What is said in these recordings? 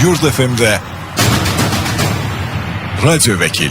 Yurt FM'de Radyo Vekil.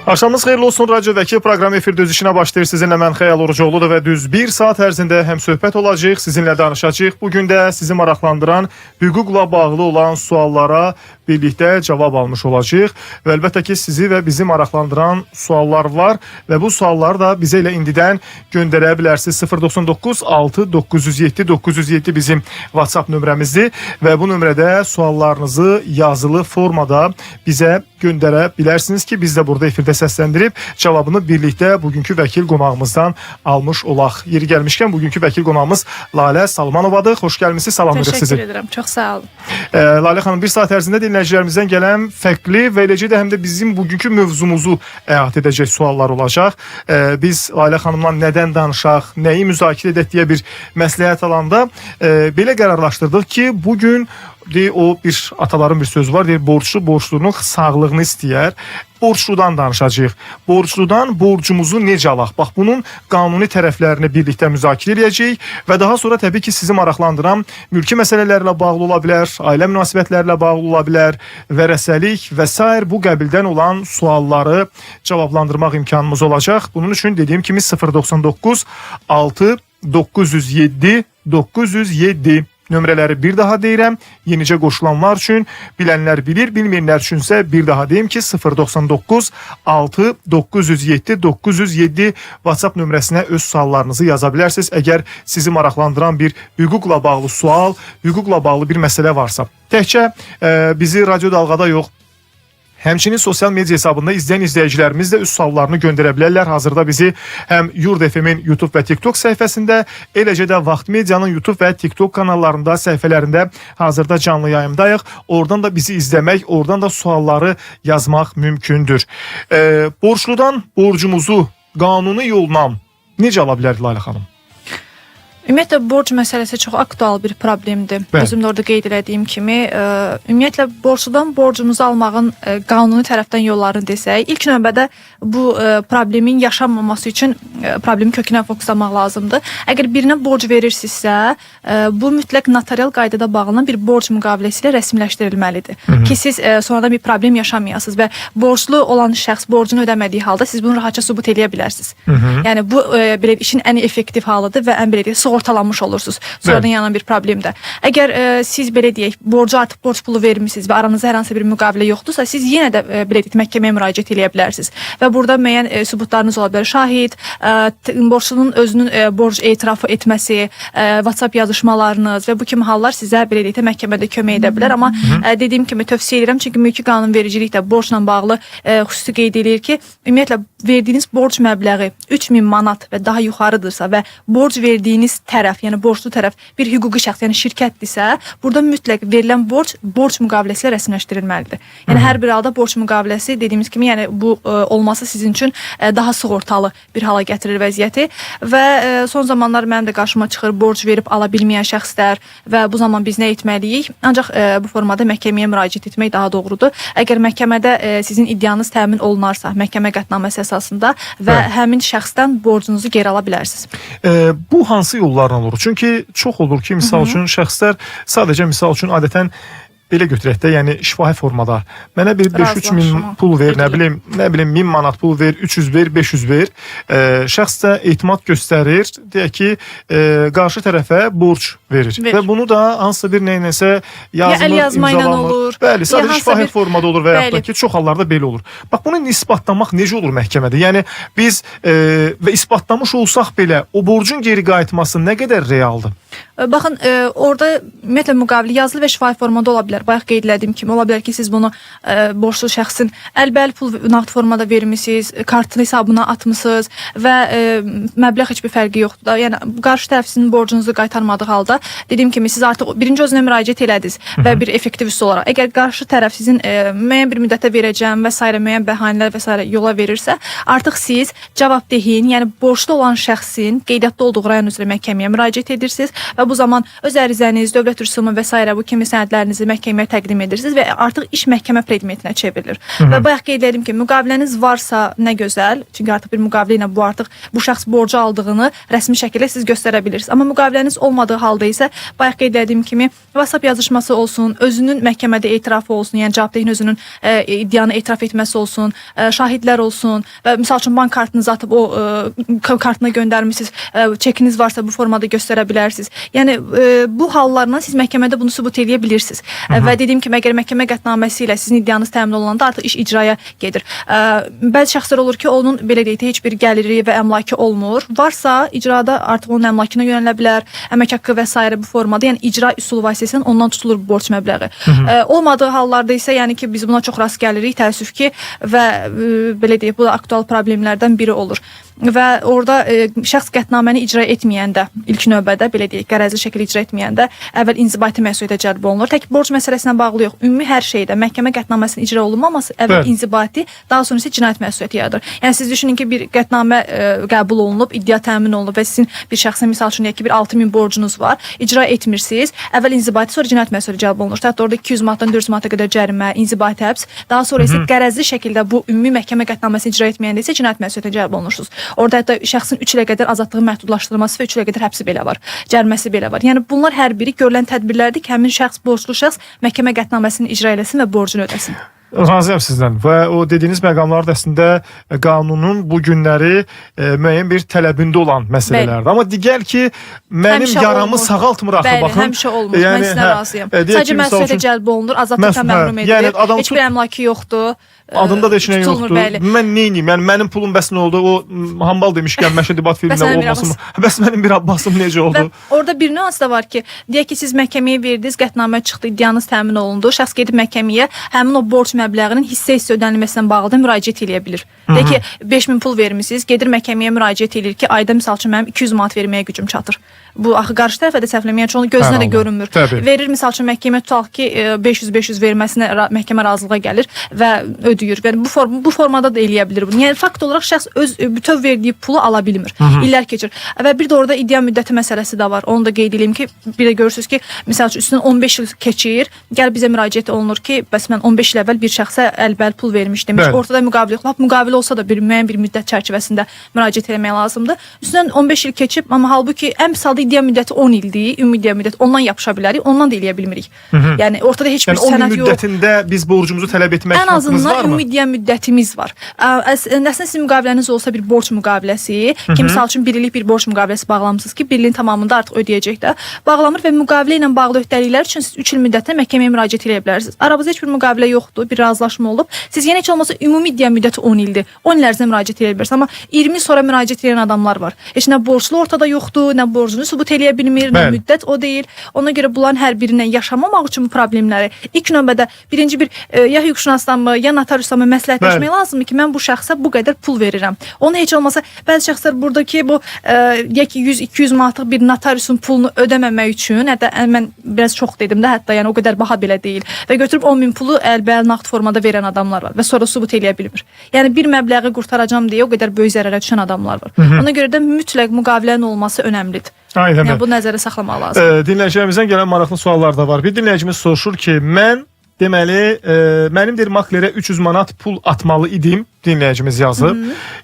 Axşamınız xeyirli olsun, Radyo Vəkil proqramı efirdə öz işinə başlayır. Sizinlə mən Xəyal Orucoğludur və düz bir saat ərzində həm söhbət olacaq, sizinlə danışacaq. Bugün də sizi maraqlandıran, hüquqla bağlı olan suallara birlikdə cavab almış olacaq. Və əlbəttə ki, sizi və bizi maraqlandıran suallar var və bu sualları da bizə ilə indidən göndərə bilərsiniz. 099 6 907 907 bizim WhatsApp nömrəmizdir və bu nömrədə suallarınızı yazılı formada bizə göndərə bilərsiniz ki, biz də burada efirdə səsləndirib cavabını birlikdə bugünkü vəkil qonağımızdan almış olaq. Yeri gəlmişkən bugünkü vəkil qonağımız Lalə Salmanovadır. Xoş gəlmisiniz, salamlayırıq sizi. Təşəkkür edirəm, çox sağ olun. Lalə xanım, bir saat ərzində dinləyicilərimizdən gələn fərqli və eləcə də həm də bizim bugünkü mövzumuzu əhatə edəcək suallar olacaq. Biz Lalə xanımla nədən danışaq, nəyi müzakirə edək deyə bir məsləhət alanda belə qərarlaşdırdıq ki, bugün o bir ataların bir sözü var, deyir, borçlu borçlunun sağlığını istəyər. Borçludan danışacağıq. Borçludan borcumuzu necə alaq? Bax, bunun qanuni tərəflərini birlikdə müzakirə edəcəyik və daha sonra təbii ki, sizi maraqlandıran mülki məsələlərlə bağlı ola bilər, ailə münasibətlərlə bağlı ola bilər, vərəsəlik və s. bu qəbildən olan sualları cavablandırmaq imkanımız olacaq. Bunun üçün dediyim kimi 099 6 907 907 nömrələri bir daha deyirəm. Yenicə qoşulanlar üçün, bilənlər bilir, bilməyənlər üçünsə bir daha deyim ki, 099 6 907 907 WhatsApp nömrəsinə öz suallarınızı yaza bilərsiniz. Əgər sizi maraqlandıran bir hüquqla bağlı sual, hüquqla bağlı bir məsələ varsa. Təkcə bizi radyo dalğada yox, həmçinin sosial media hesabında izləyən izləyicilərimiz də öz suallarını göndərə bilərlər. Hazırda bizi həm Yurt FM-in YouTube və TikTok səhifəsində, eləcə də Vaxt Medianın YouTube və TikTok kanallarında, səhifələrində hazırda canlı yayımdayıq. Oradan da bizi izləmək, oradan da sualları yazmaq mümkündür. Borçludan borcumuzu qanuni yolla necə ala bilər Lalə xanım? Ümumiyyətlə, borc məsələsi çox aktual bir problemdir. Özüm də orada qeyd elədiyim kimi, ümumiyyətlə, borçludan borcumuzu almağın qanuni tərəfdən yollarını desək, ilk növbədə bu problemin yaşanmaması üçün problemin kökünə fokuslamaq lazımdır. Əgər birinə borc verirsinizsə, bu mütləq notarial qaydada bağlanan bir borc müqaviləsi ilə rəsmiləşdirilməlidir. Ki, siz sonradan bir problem yaşamayasınız və borclu olan şəxs borcunu ödəmədiyi halda siz bunu rahatça sübut eləyə bilərsiniz. Yəni, bu belə işin ən effektiv halıdır və ən belə ortalanmış olursunuz. Sonradan yanan bir problemdir. Əgər siz belə deyək, borcu artıq borc pulu vermişsiniz və aranızda hər hansı bir müqavilə yoxdursa, siz yenə də belə deyək, məhkəməyə müraciət edə bilərsiniz. Və burada müəyyən sübutlarınız ola bilər. Şahid, borçlunun özünün borc etirafı etməsi, WhatsApp yazışmalarınız və bu kimi hallar sizə belə deyək, məhkəmədə kömək edə bilər. Amma dediyim kimi tövsiyə edirəm, çünki mülki qanunvericilik də borcla bağlı xüsusi qeyd edir ki, ümumiyyətlə verdiyiniz borc məbləği 3000 manat və daha yuxarıdırsa və borc verdiyiniz tərəf, yəni borclu tərəf bir hüquqi şəxs, yəni şirkətdirsə, burada mütləq verilən borc müqaviləsi ilə rəsmiləşdirilməlidir. Yəni hər bir halda borc müqaviləsi dediyimiz kimi, yəni bu olması sizin üçün daha sığortalı bir hala gətirir vəziyyəti və son zamanlar mənim də qarşıma çıxır borc verib ala bilməyən şəxslər və bu zaman biz nə etməliyik? Ancaq bu formada məhkəməyə müraciət etmək daha doğrudur. Əgər məhkəmədə sizin iddianız təmin olunarsa, məhkəmə qətnaməsi əsasında və həmin şəxsdən borcunuzu geri ala bilərsiniz. Bu hansı yollarla olur? Çünki çox olur ki, misal üçün şəxslər sadəcə misal üçün adətən belə götürək də, yəni şifahi formada mənə bir 5-3 min pul ver, nə bilim 1000 manat pul ver, 300 ver, 500 ver. Şəxs də etimad göstərir, deyək ki, qarşı tərəfə borc verir. Və bunu da hansısa bir nəyinəsə yazılır, imzalanır. Bəli, sadəcə şifahi formada olur və yaxud da ki, çox hallarda belə olur. Bax, bunu isbatlamaq necə olur məhkəmədə? Yəni, biz və isbatlamış olsaq belə, o borcun geri qayıtması nə qədər realdır? Baxın, orada ümumiyyətlə müqavilə yazılı və şifahi formada ola bilər. Bayaq qeyd elədiyim kimi, ola bilər ki, siz bunu borçlu şəxsin əlbəl pul nağd formada vermişsiniz, kartın hesabına atmışsınız və məbləğ heç bir fərqi yoxdur. Yəni, qarşı tərəf sizin borcunuzu qaytarmadığı halda, dediyim kimi, siz artıq birinci özünə müraciət elədiniz və bir effektiv üsul olaraq. Əgər qarşı tərəf sizin müəyyən bir müddətə verəcəm və s. müəyyən bəhanələr və s. yola verirsə, artıq siz cavabdehin, yəni borçlu olan şəxsin qeydiyyatda olduğu rayon üzrə məhkəməyə müraciət edirsiniz və və bu zaman öz ərizəniz, dövlət rüsumu və s. bu kimi sənədlərinizi məhkəməyə təqdim edirsiniz və artıq iş məhkəmə predmetinə çevrilir. Və bayaq qeyd edim ki, müqaviləniz varsa nə gözəl, çünki artıq bir müqavilə ilə bu şəxs borcu aldığını rəsmi şəkildə siz göstərə bilirsiniz. Amma müqaviləniz olmadığı halda isə bayaq qeyd etdiyim kimi WhatsApp yazışması olsun, özünün məhkəmədə etirafı olsun, yəni cavabdehin özünün iddianı etiraf etməsi olsun, şahidlər olsun və misal üçün bank kartınızı atıb o kartına göndərmisiniz, çekiniz varsa bu formada göstərə bilərsiniz. Yəni bu hallarla siz məhkəmədə bunu sübut edə bilirsiniz. Və dediyim kimi əgər məhkəmə qətnaməsi ilə sizin iddianız təmin olunanda artıq iş icraya gedir. Bəzi şəxslər olur ki, onun belə deyək heç bir gəliri və əmlakı olmur. Varsa icrada artıq onun əmlakına yönələ bilər, əmək haqqı və s. bu formada, yəni icra üsulu vasitəsilə ondan tutulur bu borc məbləği. Olmadığı hallarda isə yəni ki biz buna çox rast gəlirik təəssüf ki və belə deyək bu da aktual problemlərdən biri olur. Və orada şəxs qətnaməni icra etməyəndə, ilk növbədə belə deyək, qərəzli şəkildə icra etməyəndə əvvəl inzibati məsuliyyətə cəlb olunur. Tək borc məsələsinə bağlı yox, ümumi hər şeydə məhkəmə qətnaməsinin icra olunmaması əvvəl inzibati, daha sonra isə cinayət məsuliyyəti yaradır. Yəni siz düşünün ki, bir qətnamə qəbul olunub, iddia təmin olunub və sizin bir şəxsin misal üçün deyək ki, bir 6000 borcunuz var, icra etmirsiniz, əvvəl inzibati, sonra cinayət məsuliyyəti cəlb olunur. Hətta orada 200 manatdan 400 manata qədər cərimə, inzibati həbs, daha sonra isə qərəzli şəkildə bu ümumi məhkəmə qətnaməsini icra etməyəndə isə cinayət məsuliyyətinə cəlb olunursunuz. Orada hətta şəxsin 3 ilə qədər azadlığı məhdudlaşdırılması və 3 ilə qədər həbsi belə var, cəriməsi belə var. Yəni bunlar hər biri görülən tədbirlərdir ki, həmin şəxs, borclu şəxs məhkəmə qətnaməsini icra eləsin və borcunu ödəsin. Razıyam sizdən və o dediyiniz məqamlar da əslində qanunun bu günləri müəyyən bir tələbində olan məsələlərdir. Amma digər ki, mənim yaramı sağaltmır axı, baxın. Bəli, həmişə olmur, mən sizlə razıyam. Sadəcə məsuliyyətə cəlb olunur, azadlıqdan məhrum edilir, heç bir əmlakı yoxdur. Adında da heç nə yoxdur. Mən neyniyim? Yəni mənim pulum bəs nə oldu? O hambal demişkən Məşəd İbad filmində olmasın. Bəs mənim bir Abbasım necə oldu? Və orada bir nüans da var ki, deyək ki siz məhkəməyə verdiniz, qətnamə çıxdı, iddianız təmin olundu. Şəxs gedib məhkəməyə həmin o borc məbləğinin hissə-hissə ödənilməsindən bağlı da müraciət edə bilər. Deyək ki 5000 pul vermisiniz, gedir məhkəməyə müraciət edir ki, ayda misal üçün mənim 200 manat verməyə gücüm çatır. Bu axı qarşı tərəfə də səhvləməyə üçün onun gözünə də görünmür. Verir misal üçün məhkəmə tutaq ki 500 verməsinə məhkəmə razılığa gəlir və ödəyir. Yəni bu formada da eləyə bilər bunu. Yəni fakt olaraq şəxs öz bütöv verdiyi pulu ala bilmir. İllər keçir. Və bir də orada iddia müddəti məsələsi də var. Onu da qeyd edeyim ki, bir də görürsüz ki, məsəl üçün üstündən 15 il keçir, gəl bizə müraciət olunur ki, bəs mən 15 il əvvəl bir şəxsə əlbəl pul vermişdim. Ortada müqavilə yox. Müqavilə olsa da müəyyən bir müddət çərçivəsində müraciət etmək lazımdır. Üstündən 15 il keçib, amma halbuki ən misalda iddia müddəti 10 ildir, ümumi iddia müddəti ondan yapışa bilərik, ondan da eləyə bilmirik. Yəni ortada heç bir sənəd yox. 10 müddətində biz borcumuzu tələb etmək haqqımız varmı? Ən azından ümumi iddia müddətimiz var. Əslində sizin müqaviləniz olsa bir borc müqaviləsi, ki misal üçün 1 illik bir borc müqaviləsi bağlamısınız ki, 1 ilin tamamında artıq ödəyəcək də, bağlamır və müqavilə ilə bağlı öhdəliklər üçün siz 3 il müddətində məhkəməyə müraciət edə bilərsiniz. Aranızda heç bir müqavilə yoxdur, bir razılaşma olub. Siz yenə heç olmasa ümumi iddia müddəti 10 ildir. 10 il ərzində müraciət edə bilirsiniz, amma 20 il sonra müraciət edən adamlar var. Heç nə borclu ortada yoxdur, nə borcunu sübut eləyə bilmir, nə müddət o deyil. Ona görə bunların hər birindən yaşamamaq üçün bu problemləri ilk növbədə birinci bir ya hüquqşünasdanmı, ya notariusdanmı məsləhətləşmək lazımdır ki, mən bu şəxsə bu qədər pul verirəm. Onu heç olmasa bəzi şəxslər buradakı bu deyək ki 100-200 manatlıq bir notariusun pulunu ödəməmək üçün, hətta mən biraz çox dedim də, hətta yəni o qədər baha belə deyil və götürüb 10.000 pulu əlbəl nağd formada verən adamlar var və sonra sübut eləyə bilmir. Yəni bir məbləği qurtaracağam deyə o qədər böyük zərərə düşən adamlar var. Ona görə də mütləq müqavilənin olması önəmlidir. Yəni bu nəzərə saxlamaq lazımdır. Dinləyicilərimizdən gələn maraqlı suallar da var. Bir dinləyicimiz soruşur ki, deməli, mənim deyir maklerə 300 manat pul atmalı idim, dinləyicimiz yazıb.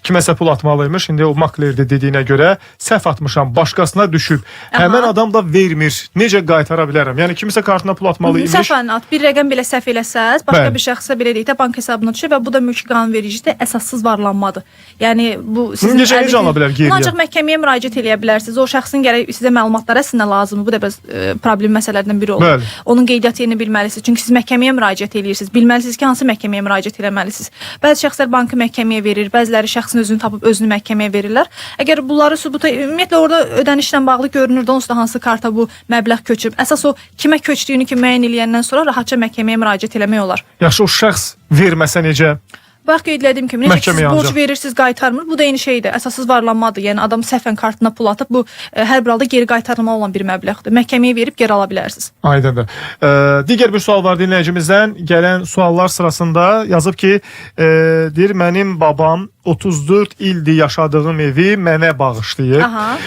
Kiməsə pul atmalıymış. İndi o maklerdə dediyinə görə səhv atmışam, başqasına düşüb. Həmən adam da vermir. Necə qaytara bilərəm? Yəni kimisə kartına pul atmalıymış. Səhv at. Bir rəqəm belə səhv eləsəz, başqa bir şəxsə belə deyək də bank hesabına düşür və bu da mülki qanunvericilikdə əsassız varlanmadır. Yəni bu sizin necə ala bilər geriyə? Ancaq məhkəməyə müraciət eləyə bilərsiniz. O şəxsin gərək sizə məlumatları əslində lazımdır. Bu da biraz problem məsələlərdən biri olur. Onun qeydiyyat yerini bilməlisiniz. Çünki siz məhkəməyə müraciət eləyirsiniz. Bilməlisiniz ki, hansı məhkəməyə müraciət eləməlisiniz. Bəzi şəxslər bankı məhkəməyə verir, bəziləri şəxsin özünü tapıb özünü məhkəməyə verirlər. Əgər bunları sübuta, ümumiyyətlə orada ödənişlə bağlı görünür də onsuz da hansı karta bu məbləğ köçüb. Əsas o kimə köçdüyünü ki müəyyən eləyəndən sonra rahatca məhkəməyə müraciət eləmək olar. Yaxşı, o şəxs verməsə necə? Bax qeyd etdiyim kimi, necə ki siz borc verirsiniz, qaytarmır. Bu da eyni şeydir. Əsassız varlanmadır. Yəni adam səhvən kartına pul atıb, bu hər bir halda geri qaytarılmalı olan bir məbləğdir. Məhkəməyə verib geri ala bilərsiniz. Aydındır. Digər bir sual var dinləyicimizdən. Gələn suallar sırasında yazıb ki, deyir mənim babam 34 ildir yaşadığım evi mənə bağışlayıb. Aha.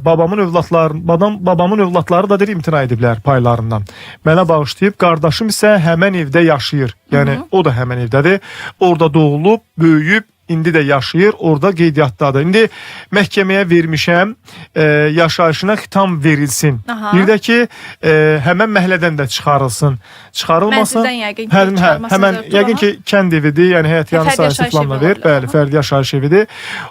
Babamın övladları da deyir imtina ediblər paylarından. Mənə bağışlayıb, qardaşım isə həmən evdə yaşayır. Yəni o da həmən evdədir. Orada doğulub, böyüyüb, indi də yaşayır, orada qeydiyyatdadır. İndi məhkəməyə vermişəm, yaşayışına xitam verilsin. Aha. Bir də ki, həmən məhəllədən də çıxarılsın. Çıxarılmasa, Mənzildən yəqin ki, çıxarması həmən zövqdür, yəqin ki, kənd evidir, yəni həyat yanı fərdi sahəsi yaşayış planla evi ver. ola bilər. Bəli, fərdi yaşayış evidir.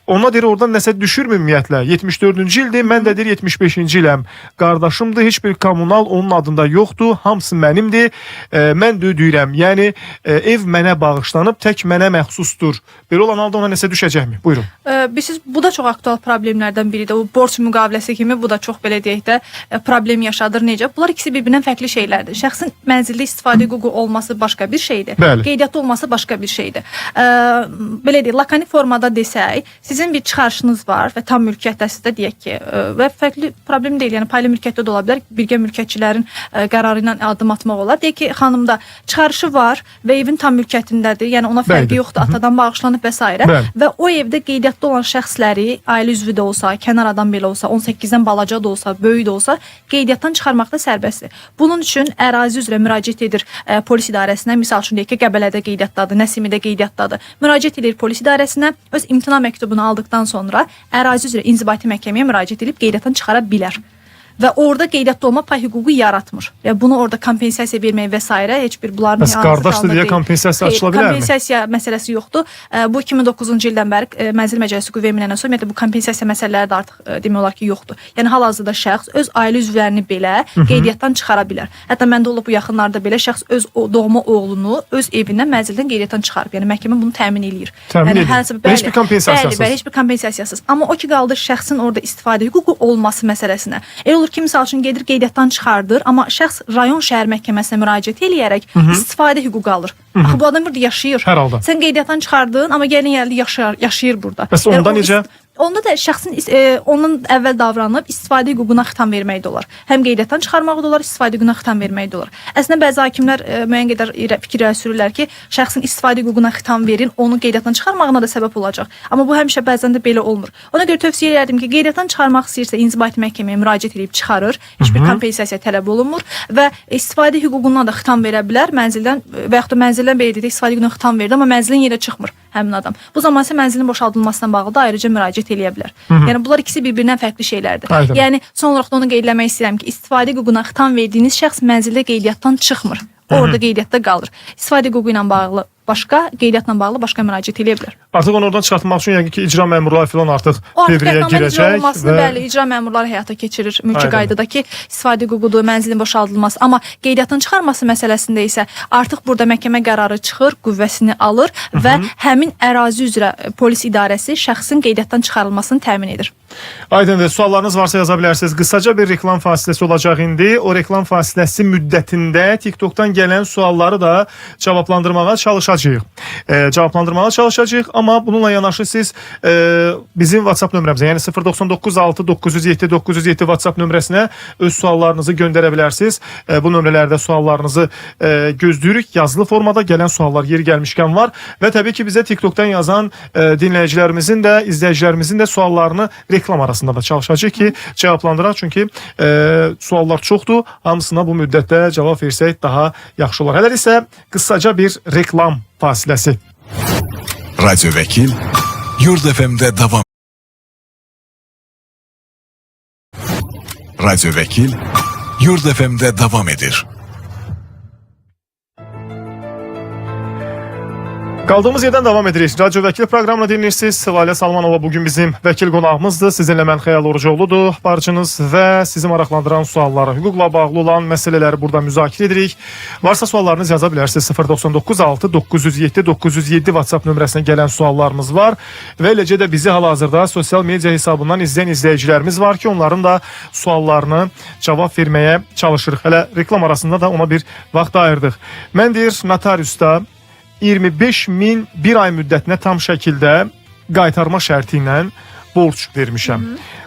Ona deyir, oradan nəsə düşürmü ümumiyyətlə? 74-cü ildir, mən də deyir 75-ci iləm. Qardaşımdır, heç bir kommunal onun adında yoxdur, hamısı mənimdir. Mən də ödəyirəm. Yəni, ev mənə bağışlanıb, tək mənə məxsusdur. Belə olan halda ona nəsə düşəcəkmi? Buyurun. Bilirsiniz, bu da çox aktual problemlərdən biridir. O borc müqaviləsi kimi bu da çox belə deyək də problem yaşadır. Necə? Bunlar ikisi bir-birindən fərqli şeylərdir. Şəxsin mənzilli istifadə hüququ olması başqa bir şeydir. Bəli. Qeydiyyatda olması başqa bir şeydir. Belə deyək, lakonik formada desək, sizin bir çıxarışınız var və tam mülkiyyətdəsizdə deyək ki, və fərqli problem deyil. Yəni paylı mülkiyyətdə də ola bilər. Birgə mülkiyyətçilərin qərarı ilə addım atmaq olar. Deyək ki, xanımda çıxarışı var və evin tam mülkiyyətindədir. Yəni ona fərqi yoxdur. Atadan bağışlanıb və s. Və o evdə qeydiyyatda olan şəxsləri, ailə üzvü də olsa, kənar adam belə olsa, 18-dən balaca da olsa, böyük də olsa, qeydiyyatdan çıxarmaqda sərbəstdir. Bunun üçün ərazi üzrə müraciət edir polis idarəsinə. Misal üçün deyək ki, Qəbələdə qeydiyyatdadır, Nəsimidə qeydiyyatdadır. Müraciət edir polis idarəsinə, öz imtina məktubunu aldıqdan sonra ərazi üzrə inzibati məhkəməyə müraciət edib qeydiyyatdan çıxara bilər. Və orada qeydiyyatda olma pay hüququ yaratmır. Yəni bunu orada kompensasiya vermək və s. heç bir bunların Bəs qardaşdır deyə kompensasiya açıla bilərmi? Kompensasiya məsələsi yoxdur. Bu 2009-cu ildən bəri Mənzil Məcəlləsi qüvvəyə minəndən sonra ümumiyyətlə bu kompensasiya məsələləri də artıq demək olar ki, yoxdur. Yəni hal-hazırda şəxs öz ailə üzvlərini belə qeydiyyatdan çıxara bilər. Hətta məndə olub bu yaxınlarda belə şəxs öz doğma oğlunu öz evindən mənzildən qeydiyyatdan çıxarıb. Yəni məhkəmə bunu təmin eləyir. Təmin edir. Heç bir kompensasiyasız. Bəli, heç bir kompensasiyasız. Amma o ki qaldı şəxsin orada istifadə hüququ olması məsələsinə. Olur ki, misal üçün gedir qeydiyyatdan çıxardır, amma şəxs rayon şəhər məhkəməsinə müraciət eləyərək istifadə hüququ alır. Axı bu adam burada yaşayır. Hər halda. Sən qeydiyyatdan çıxardın, amma gəlin yerli yaşayır burada. Bəs onda necə? Onda da şəxsin onun əvvəl davranıb istifadə hüququna xitam vermək də olar. Həm qeydiyyatdan çıxarmaq da olar, istifadə hüququna xitam vermək də olar. Əslində bəzi hakimlər müəyyən qədər fikir sürürlər ki, şəxsin istifadə hüququna xitam verin, onu qeydiyyatdan çıxarmağına da səbəb olacaq. Amma bu həmişə bəzən də belə olmur. Ona görə tövsiyə edirəm ki, qeydiyyatdan çıxarmaq istəyirsə inzibati məhkəməyə müraciət edib çıxarır, heç bir kompensasiya tələb olunmur və istifadə hüququndan da xitam verə bilər mənzildən və yaxud da mənzildən belə dedik, istifadə hüququndan xitam verdi, amma mənzilin yerə çıxmır həmin adam. Bu zaman isə mənzilin boşaldılmasına bağlı da ayrıca müraciət eləyə bilər. Yəni bunlar ikisi bir-birindən fərqli şeylərdir. Aydın. Yəni son olaraq da onu qeyd etmək istəyirəm ki, istifadə hüququna xitam verdiyiniz şəxs mənzildə qeydiyyatdan çıxmır. Orada qeydiyyatda qalır. İstifadə hüququ ilə bağlı başqa, qeydiyyatla bağlı başqa müraciət edə bilər. Artıq onu oradan çıxartmaq üçün yəqin ki, icra məmurları filan artıq devrəyə girəcək və bəli, icra məmurları həyata keçirir mülki qaydadakı istifadə hüququdur, mənzilin boşaldılması. Amma qeydiyyatdan çıxarması məsələsində isə artıq burada məhkəmə qərarı çıxır, qüvvəsini alır və həmin ərazi üzrə polis idarəsi şəxsin qeydiyyatdan çıxarılmasını təmin edir. Aydındır. Suallarınız varsa yaza bilərsiniz. Qısaca bir reklam fasiləsi olacaq indi. O reklam fasiləsi müddətində TikTokdan gələn sualları da cavablandırmağa çalışacağıq. Amma bununla yanaşı siz bizim WhatsApp nömrəmizə, yəni 099 6 907 907 WhatsApp nömrəsinə öz suallarınızı göndərə bilərsiniz. Bu nömrələrdə suallarınızı gözləyirik. Yazılı formada gələn suallar yeri gəlmişkən var və təbii ki, bizə TikTokdan yazan dinləyicilərimizin də, izləyicilərimizin də suallarını reklam arasında da çalışacaq ki, cavablandıraq. Çünki suallar çoxdur. Hamısına bu müddətdə cavab versək daha yaxşı olar. Hələ isə qısaca bir reklam fasiləsi. Radyo Vekil Yurd FM'de devam. Radyo Vekil Yurd FM'de devam edir. Qaldığımız yerdən davam edirik. Radyo Vəkil proqramını dinləyirsiniz. Lalə Salmanova bugün bizim vəkil qonağımızdır. Sizinlə mən Xəyal Orucoğludur. Barcınız və sizi maraqlandıran sualları, hüquqla bağlı olan məsələləri burada müzakirə edirik. Varsa suallarınız yaza bilərsiniz. 099 6 907 907 WhatsApp nömrəsinə gələn suallarımız var. Və eləcə də bizi hal-hazırda sosial media hesabından izləyən izləyicilərimiz var ki, onların da suallarını cavab verməyə çalışırıq. Hələ reklam arasında da ona bir vaxt ayırdıq. Mən deyir, notariusda 25.000 bir ay müddətinə tam şəkildə qaytarma şərti ilə borc vermişəm.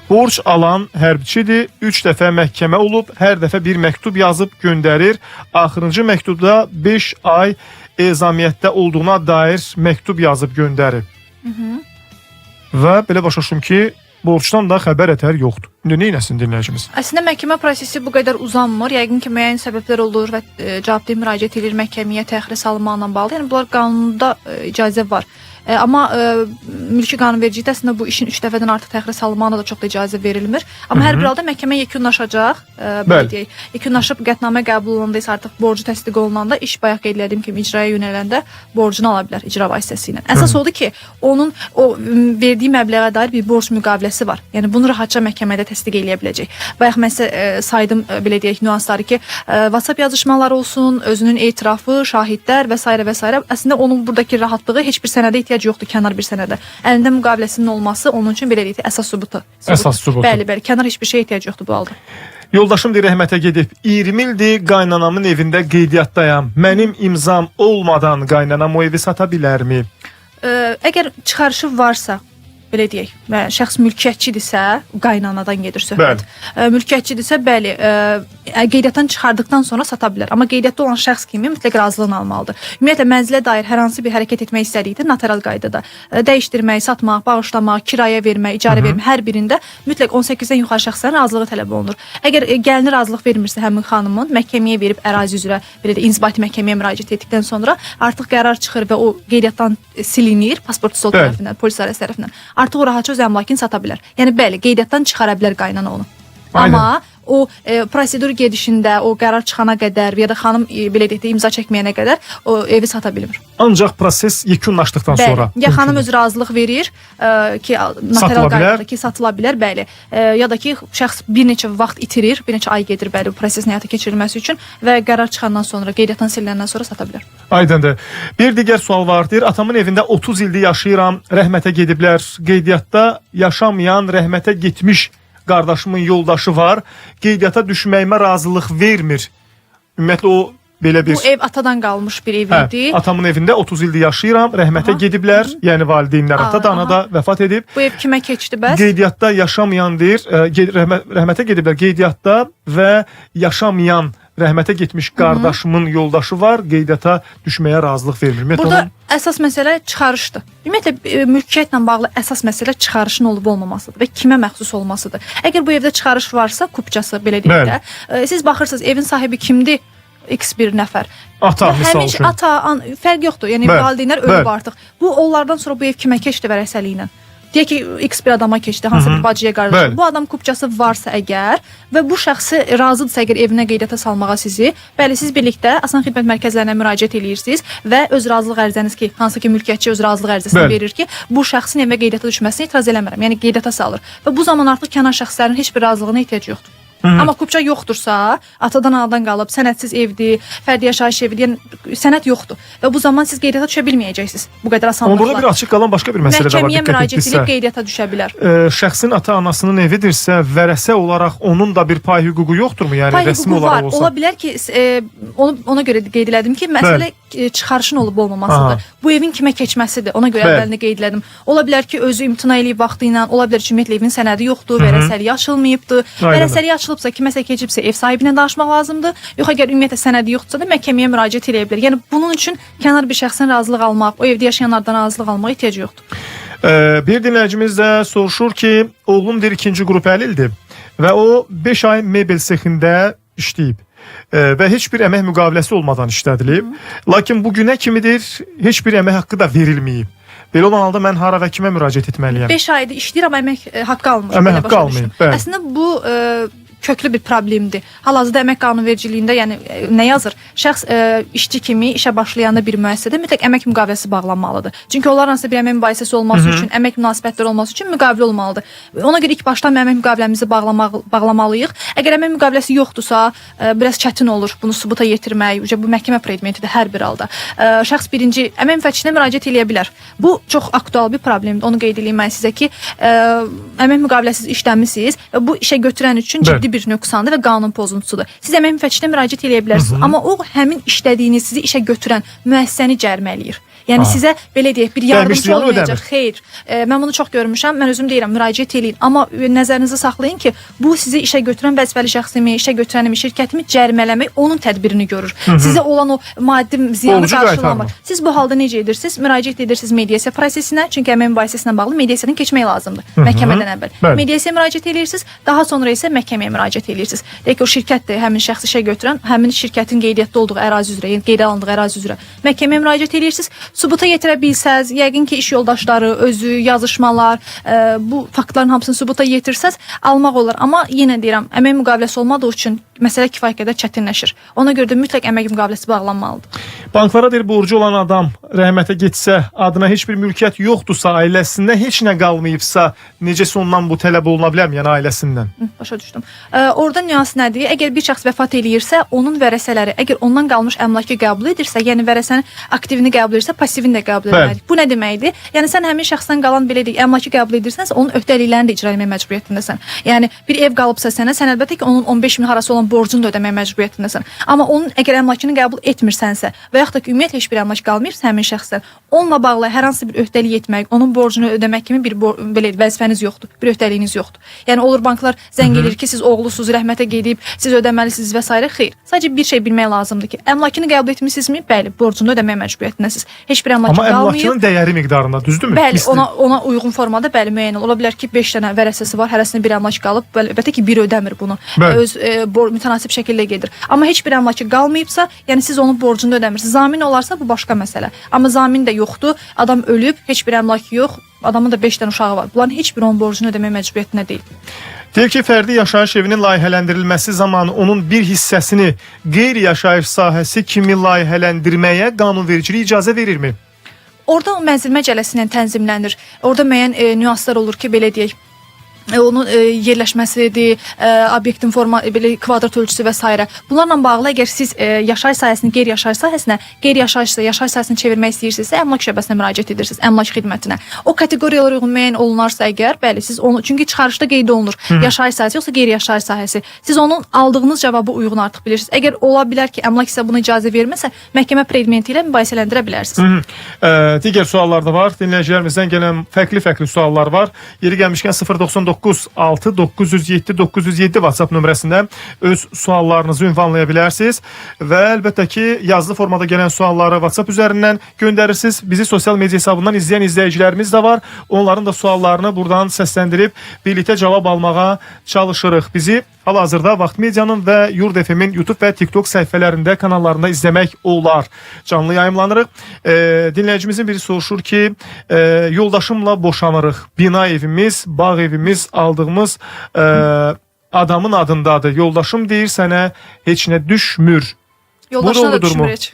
Borc alan hərbiçidir, 3 dəfə məhkəmə olub, hər dəfə bir məktub yazıb göndərir. Axırıncı məktubda 5 ay ezamiyyətdə olduğuna dair məktub yazıb göndərib. Və belə başa düşdüm ki, borcdan da xəbər ətər yoxdur. İndi nə etsin dinləyicimiz? Əslində məhkəmə prosesi bu qədər uzanmır. Yəqin ki, müəyyən səbəblər olur və cavabdeh müraciət edir məhkəməyə təxirə salınmaqla bağlı. Yəni bunlar qanunda icazə var. Amma mülki qanunvericilikdə əslində bu işin 3 dəfədən artıq təxirə salınmağına da çox da icazə verilmir. Amma hər bir halda məhkəmə yekunlaşacaq. Belə deyək, yekunlaşıb qətnamə qəbul olunanda isə artıq borcu təsdiq olunanda iş bayaq qeyd etdiyim kimi icraya yönələndə borcunu ala bilər icra vasitəsilə. Əsas odur ki, onun o verdiyi məbləğə dair bir borc müqaviləsi var. Yəni bunu rahatca məhkəmədə təsdiq eləyə biləcək. Bayaq mən sizə saydım belə deyək nüansları ki, WhatsApp yazışmaları olsun, özünün etirafı, şahidlər və s. və s. Əslində onun buradakı rahatlığı heç bir sənədə ehtiyac yoxdur, kənar bir sənədə. Əlində müqaviləsinin olması onun üçün belə deyək əsas sübutu. Əsas sübutu. Bəli, kənar heç bir şey ehtiyac yoxdur bu halda. Yoldaşım deyir rəhmətə gedib. 20 ildir qaynanamın evində qeydiyyatdayam. Mənim imzam olmadan qaynanam o evi sata bilərmi? Əgər çıxarışı varsa, belə deyək, şəxs mülkiyyətçidirsə, qaynanadan gedir söhbət. Mülkiyyətçidirsə, bəli, qeydiyyatdan çıxardıqdan sonra sata bilər. Amma qeydiyyatda olan şəxs kimi mütləq razılığını almalıdır. Ümumiyyətlə mənzilə dair hər hansı bir hərəkət etmək istədikdə notarial qaydada dəyişdirmək, satmaq, bağışlamaq, kirayə vermək, icarə vermək hər birində mütləq 18-dən yuxarı şəxslərin razılığı tələb olunur. Əgər gəlini razılıq vermirsə həmin xanımın məhkəməyə verib ərazi üzrə belə də inzibati məhkəməyə müraciət etdikdən sonra artıq qərar çıxır və o qeydiyyatdan silinir pasport stol tərəfindən, polis idarəsi tərəfindən. Artıq o rahatca öz əmlakını sata bilər. Yəni bəli, qeydiyyatdan çıxara bilər qaynana onu. Amma o prosedur gedişində, o qərar çıxana qədər ya da xanım belə deyək də imza çəkməyənə qədər o evi sata bilmir. Ancaq proses yekunlaşdıqdan sonra. Ya xanım öz razılıq verir ki, notarial qaydada ki, satıla bilər, bəli. Ya da ki, şəxs bir neçə vaxt itirir, bir neçə ay gedir bəli bu prosesin həyata keçirilməsi üçün və qərar çıxandan sonra, qeydiyyatdan silindən sonra sata bilər. Aydındır. Bir digər sual var. Deyir, atamın evində 30 ildir yaşayıram, rəhmətə gediblər. Qeydiyyatda yaşamayan, rəhmətə getmiş qardaşımın yoldaşı var. Qeydiyyata düşməyimə razılıq vermir. Ümumiyyətlə o belə bir... Bu ev atadan qalmış bir ev idi. Atamın evində 30 ildir yaşayıram, rəhmətə gediblər. Yəni valideynlər ata da, ana da vəfat edib. Bu ev kimə keçdi bəs? Qeydiyyatda yaşamayan deyir, rəhmətə gediblər qeydiyyatda və yaşamayan rəhmətə getmiş qardaşımın yoldaşı var, qeydiyyata düşməyə razılıq vermir. Burada əsas məsələ çıxarışdır. Ümumiyyətlə, mülkiyyətlə bağlı əsas məsələ çıxarışın olub olmamasıdır və kimə məxsus olmasıdır. Əgər bu evdə çıxarış varsa, kupçası belə deyək də, siz baxırsınız, evin sahibi kimdir? X bir nəfər. Ata, misal üçün. Ata, fərq yoxdur. Yəni, valideynlər ölüb artıq. Bu, onlardan sonra bu ev kimə keçdi vərəsəli ilə? Deyək ki, X bir adama keçdi, hansı bir bacıya qardaşı. Bu adam kupçası varsa əgər və bu şəxsi razıdırsa əgər evinə qeydiyyata salmağa sizi, bəli, siz birlikdə Asan Xidmət Mərkəzlərinə müraciət edirsiniz və öz razılıq ərizəniz ki, hansı ki mülkiyyətçi öz razılıq ərizəsini verir ki, bu şəxsin evə qeydiyyata düşməsini etiraz eləmirəm. Yəni qeydiyyata salır. Və bu zaman artıq kənar şəxslərin heç bir razılığına ehtiyac yoxdur. Amma kupça yoxdursa, atadan anadan qalıb, sənədsiz evdir, fərdi yaşayış evidir, yəni sənəd yoxdur. Və bu zaman siz qeydiyyata düşə bilməyəcəksiniz. Bu qədər asanlıqla. Amma burada bir açıq qalan başqa bir məsələ də var. Məhkəməyə müraciət edib qeydiyyata düşə bilər. Şəxsin ata-anasının evidirsə, vərəsə olaraq onun da bir pay hüququ yoxdurmu? Yəni rəsmi olaraq olsa. Ola bilər ki, ona görə qeyd elədim ki, məsələ çıxarışın olub olmamasıdır. Bu evin kimə keçməsidir. Ona görə əvvəlini qeyd elədim. Ola bilər ki, özü imtina eləyib vaxtı ilə, ola bilər ki, ümumiyyətlə evin sənədi yoxdur, vərəsəliyi açılmayıbdır. Vərəsəliyi açılıbsa, kiməsə keçibsə ev sahibi ilə danışmaq lazımdır. Yox, əgər ümumiyyətlə sənədi yoxdursa da məhkəməyə müraciət edə bilər. Yəni bunun üçün kənar bir şəxsin razılıq almaq, o evdə yaşayanlardan razılıq almağa ehtiyac yoxdur. Bir dinləyicimiz də soruşur ki, oğlum deyir 2-ci qrup əlildir və o 5 ay mebel sexində işləyib və heç bir əmək müqaviləsi olmadan işlədilib. Lakin bugünə kimidir heç bir əmək haqqı da verilməyib. Belə olan halda mən hara və kimə müraciət etməliyəm? 5 aydır işləyir, amma əmək haqqı almır. Əmək haqqı almayıb. Əslində bu köklü bir problemdir. Hal-hazırda əmək qanunvericiliyində yəni nə yazır? Şəxs işçi kimi işə başlayanda bir müəssisədə mütləq əmək müqaviləsi bağlanmalıdır. Çünki onlar arasında bir əmək mübahisəsi olması üçün, əmək münasibətləri olması üçün müqavilə olmalıdır. Ona görə ilk başdan əmək müqaviləmizi bağlamalıyıq. Əgər əmək müqaviləsi yoxdursa, biraz çətin olur bunu sübuta yetirmək. Bu məhkəmə predmetidir hər bir halda. Şəxs birinci əmək müfəttişinə müraciət edə bilər. Bu çox aktual bir problemdir. Onu qeyd edeyim mən sizə ki, əmək müqaviləsiz işləmisiniz və bu işə götürən üçün ciddi bir nöqsandır və qanun pozuntusudur. Siz əmək müfəttişinə müraciət edə bilərsiniz, amma o həmin işlədiyiniz, sizi işə götürən müəssisəni cərimələyir. Yəni sizə belə deyək bir yardımcı Dəymiş ziyanı olmayacaq. ödəmir. Xeyr. Mən bunu çox görmüşəm. Mən özüm deyirəm, müraciət eləyin. Amma nəzərinizə saxlayın ki, bu sizi işə götürən vəzifəli şəxsimi, işə götürənimi, şirkətimi cərimələmək onun tədbirini görür. Sizə olan o maddi ziyanı Olucu qarşılamır. qaytarmır. Siz bu halda necə edirsiniz? Müraciət edirsiniz mediasiya prosesinə, çünki əmək mübahisəsinə bağlı mediasiyadan keçmək lazımdır. Məhkəmədən əvvəl. Bəli. Mediasiyaya müraciət edirsiniz, daha sonra isə məhkəməyə müraciət edirsiniz. Deyək ki, o şirkətdir, həmin şəxs işə götürən, həmin şirkətin qeydiyyatda olduğu ərazi üzrə, yəni qeydə alındığı ərazi üzrə məhkəməyə müraciət edirsiniz. Sübuta yetirə bilsəz, yəqin ki, iş yoldaşları, özü, yazışmalar, bu faktların hamısını sübuta yetirsəz, almaq olar. Amma yenə deyirəm, əmək müqaviləsi olmadığı üçün məsələ kifayət qədər çətinləşir. Ona görə də mütləq əmək müqaviləsi bağlanmalıdır. Banklara deyir, borcu olan adam rəhmətə getsə, adına heç bir mülkiyyət yoxdursa, ailəsində heç nə qalmayıbsa, necəsə ondan bu tələb oluna bilərmi, yəni ailəsindən? Başa düşdüm. Orada nüans nədir? Əgər bir şəxs vəfat eləyirsə, onun vərəsələri, əgər ondan qalmış əmlakı qəbul edirsə, yəni vərəsənin aktivini qəbul edirsə, passivini də qəbul etməlidir. Bu nə deməkdir? Yəni sən həmin şəxsdən qalan belə deyək, əmlakı qəbul edirsənsə, onun öhdəliklərini də icra etmək məcburiyyətindəsən. Yəni bir ev qalıbsa sənə, sən əlbəttə ki, onun 15 min harası olan borcunu da ödəmək məcburiyyətindəsən. Amma onun əgər əmlakını qəbul etmirsənsə və yaxud da ki, ümumiyyətlə heç bir əmlak qalmayıbsa həmin şəxsdən, onunla bağlı hər hansı bir öhdəlik etmək, onun borcunu ödəmək kimi bir belə vəzifəniz yoxdur, bir öhdəliyiniz yoxdur. Yəni olur banklar zəng edir ki, siz oğlusunuz, rəhmətə gedib, siz ödəməlisiniz və s. Xeyr. Sadəcə bir şey bilmək lazımdır ki, əmlakını qəbul etmisinizmi? Bəli, borcunu ödəmək məcburiyyətindəsiniz. Heç bir əmlakı qalmayıb. Amma əmlakının dəyəri miqdarında, düzdürmü? Bəli, ona uyğun formada bəli müəyyən ola bilər ki, 5 dənə vərəsəsi var, hərəsində bir əmlak qalıb, əlbəttə ki, bir ödəmir bunu. Öz mütənasib şəkildə gedir. Amma heç bir əmlakı qalmayıbsa, yəni siz onun borcunu ödəmirsiniz. Zamin olarsa bu başqa məsələ. Amma zamin də yoxdur, adam ölüb, heç bir əmlakı yox, adamın da 5 dənə uşağı var. Bunların heç biri onun borcunu ödəmək məcburiyyətində deyil. Deyək ki, fərdi yaşayış evinin layihələndirilməsi zamanı onun bir hissəsini qeyri-yaşayış sahəsi kimi layihələndirməyə qanunvericilik icazə verirmi? Orada o mənzil məcəlləsi ilə tənzimlənir. Orada müəyyən nüanslar olur ki, belə deyək, onun yerləşməsidir, obyektin forma, belə kvadrat ölçüsü və s. Bunlarla bağlı əgər siz yaşayış sahəsini qeyri-yaşayış sahəsinə, qeyri-yaşayışsa yaşayış sahəsini çevirmək istəyirsinizsə, əmlak şöbəsinə müraciət edirsiniz, əmlak xidmətinə. O kateqoriyalara uyğun müəyyən olunarsa əgər, bəli, siz onu, çünki çıxarışda qeyd olunur, yaşayış sahəsi yoxsa qeyri-yaşayış sahəsi. Siz onun aldığınız cavabı uyğun artıq bilirsiniz. Əgər ola bilər ki, əmlak sizə buna icazə verməsə, məhkəmə predmenti ilə mübahisələndirə bilərsiniz. Digər suallar da var. Dinləyicilərimizdən gələn fərqli suallar var. Yeri gəlmişkən 099 6 907 907 WhatsApp nömrəsində öz suallarınızı ünvanlaya bilərsiniz və əlbəttə ki, yazılı formada gələn sualları WhatsApp üzərindən göndərirsiniz. Bizi sosial media hesabından izləyən izləyicilərimiz də var. Onların da suallarını buradan səsləndirib birlikdə cavab almağa çalışırıq. Bizi hal-hazırda Vaxt Medianın və Yurd FM-in YouTube və TikTok səhifələrində, kanallarında izləmək olar. Canlı yayımlanırıq. Dinləyicimizin biri soruşur ki, yoldaşımla boşanırıq. Bina evimiz, bağ evimiz aldığımız adamın adındadır. Yoldaşım deyir sənə heç nə düşmür. Yoldaşına da düşmür heç.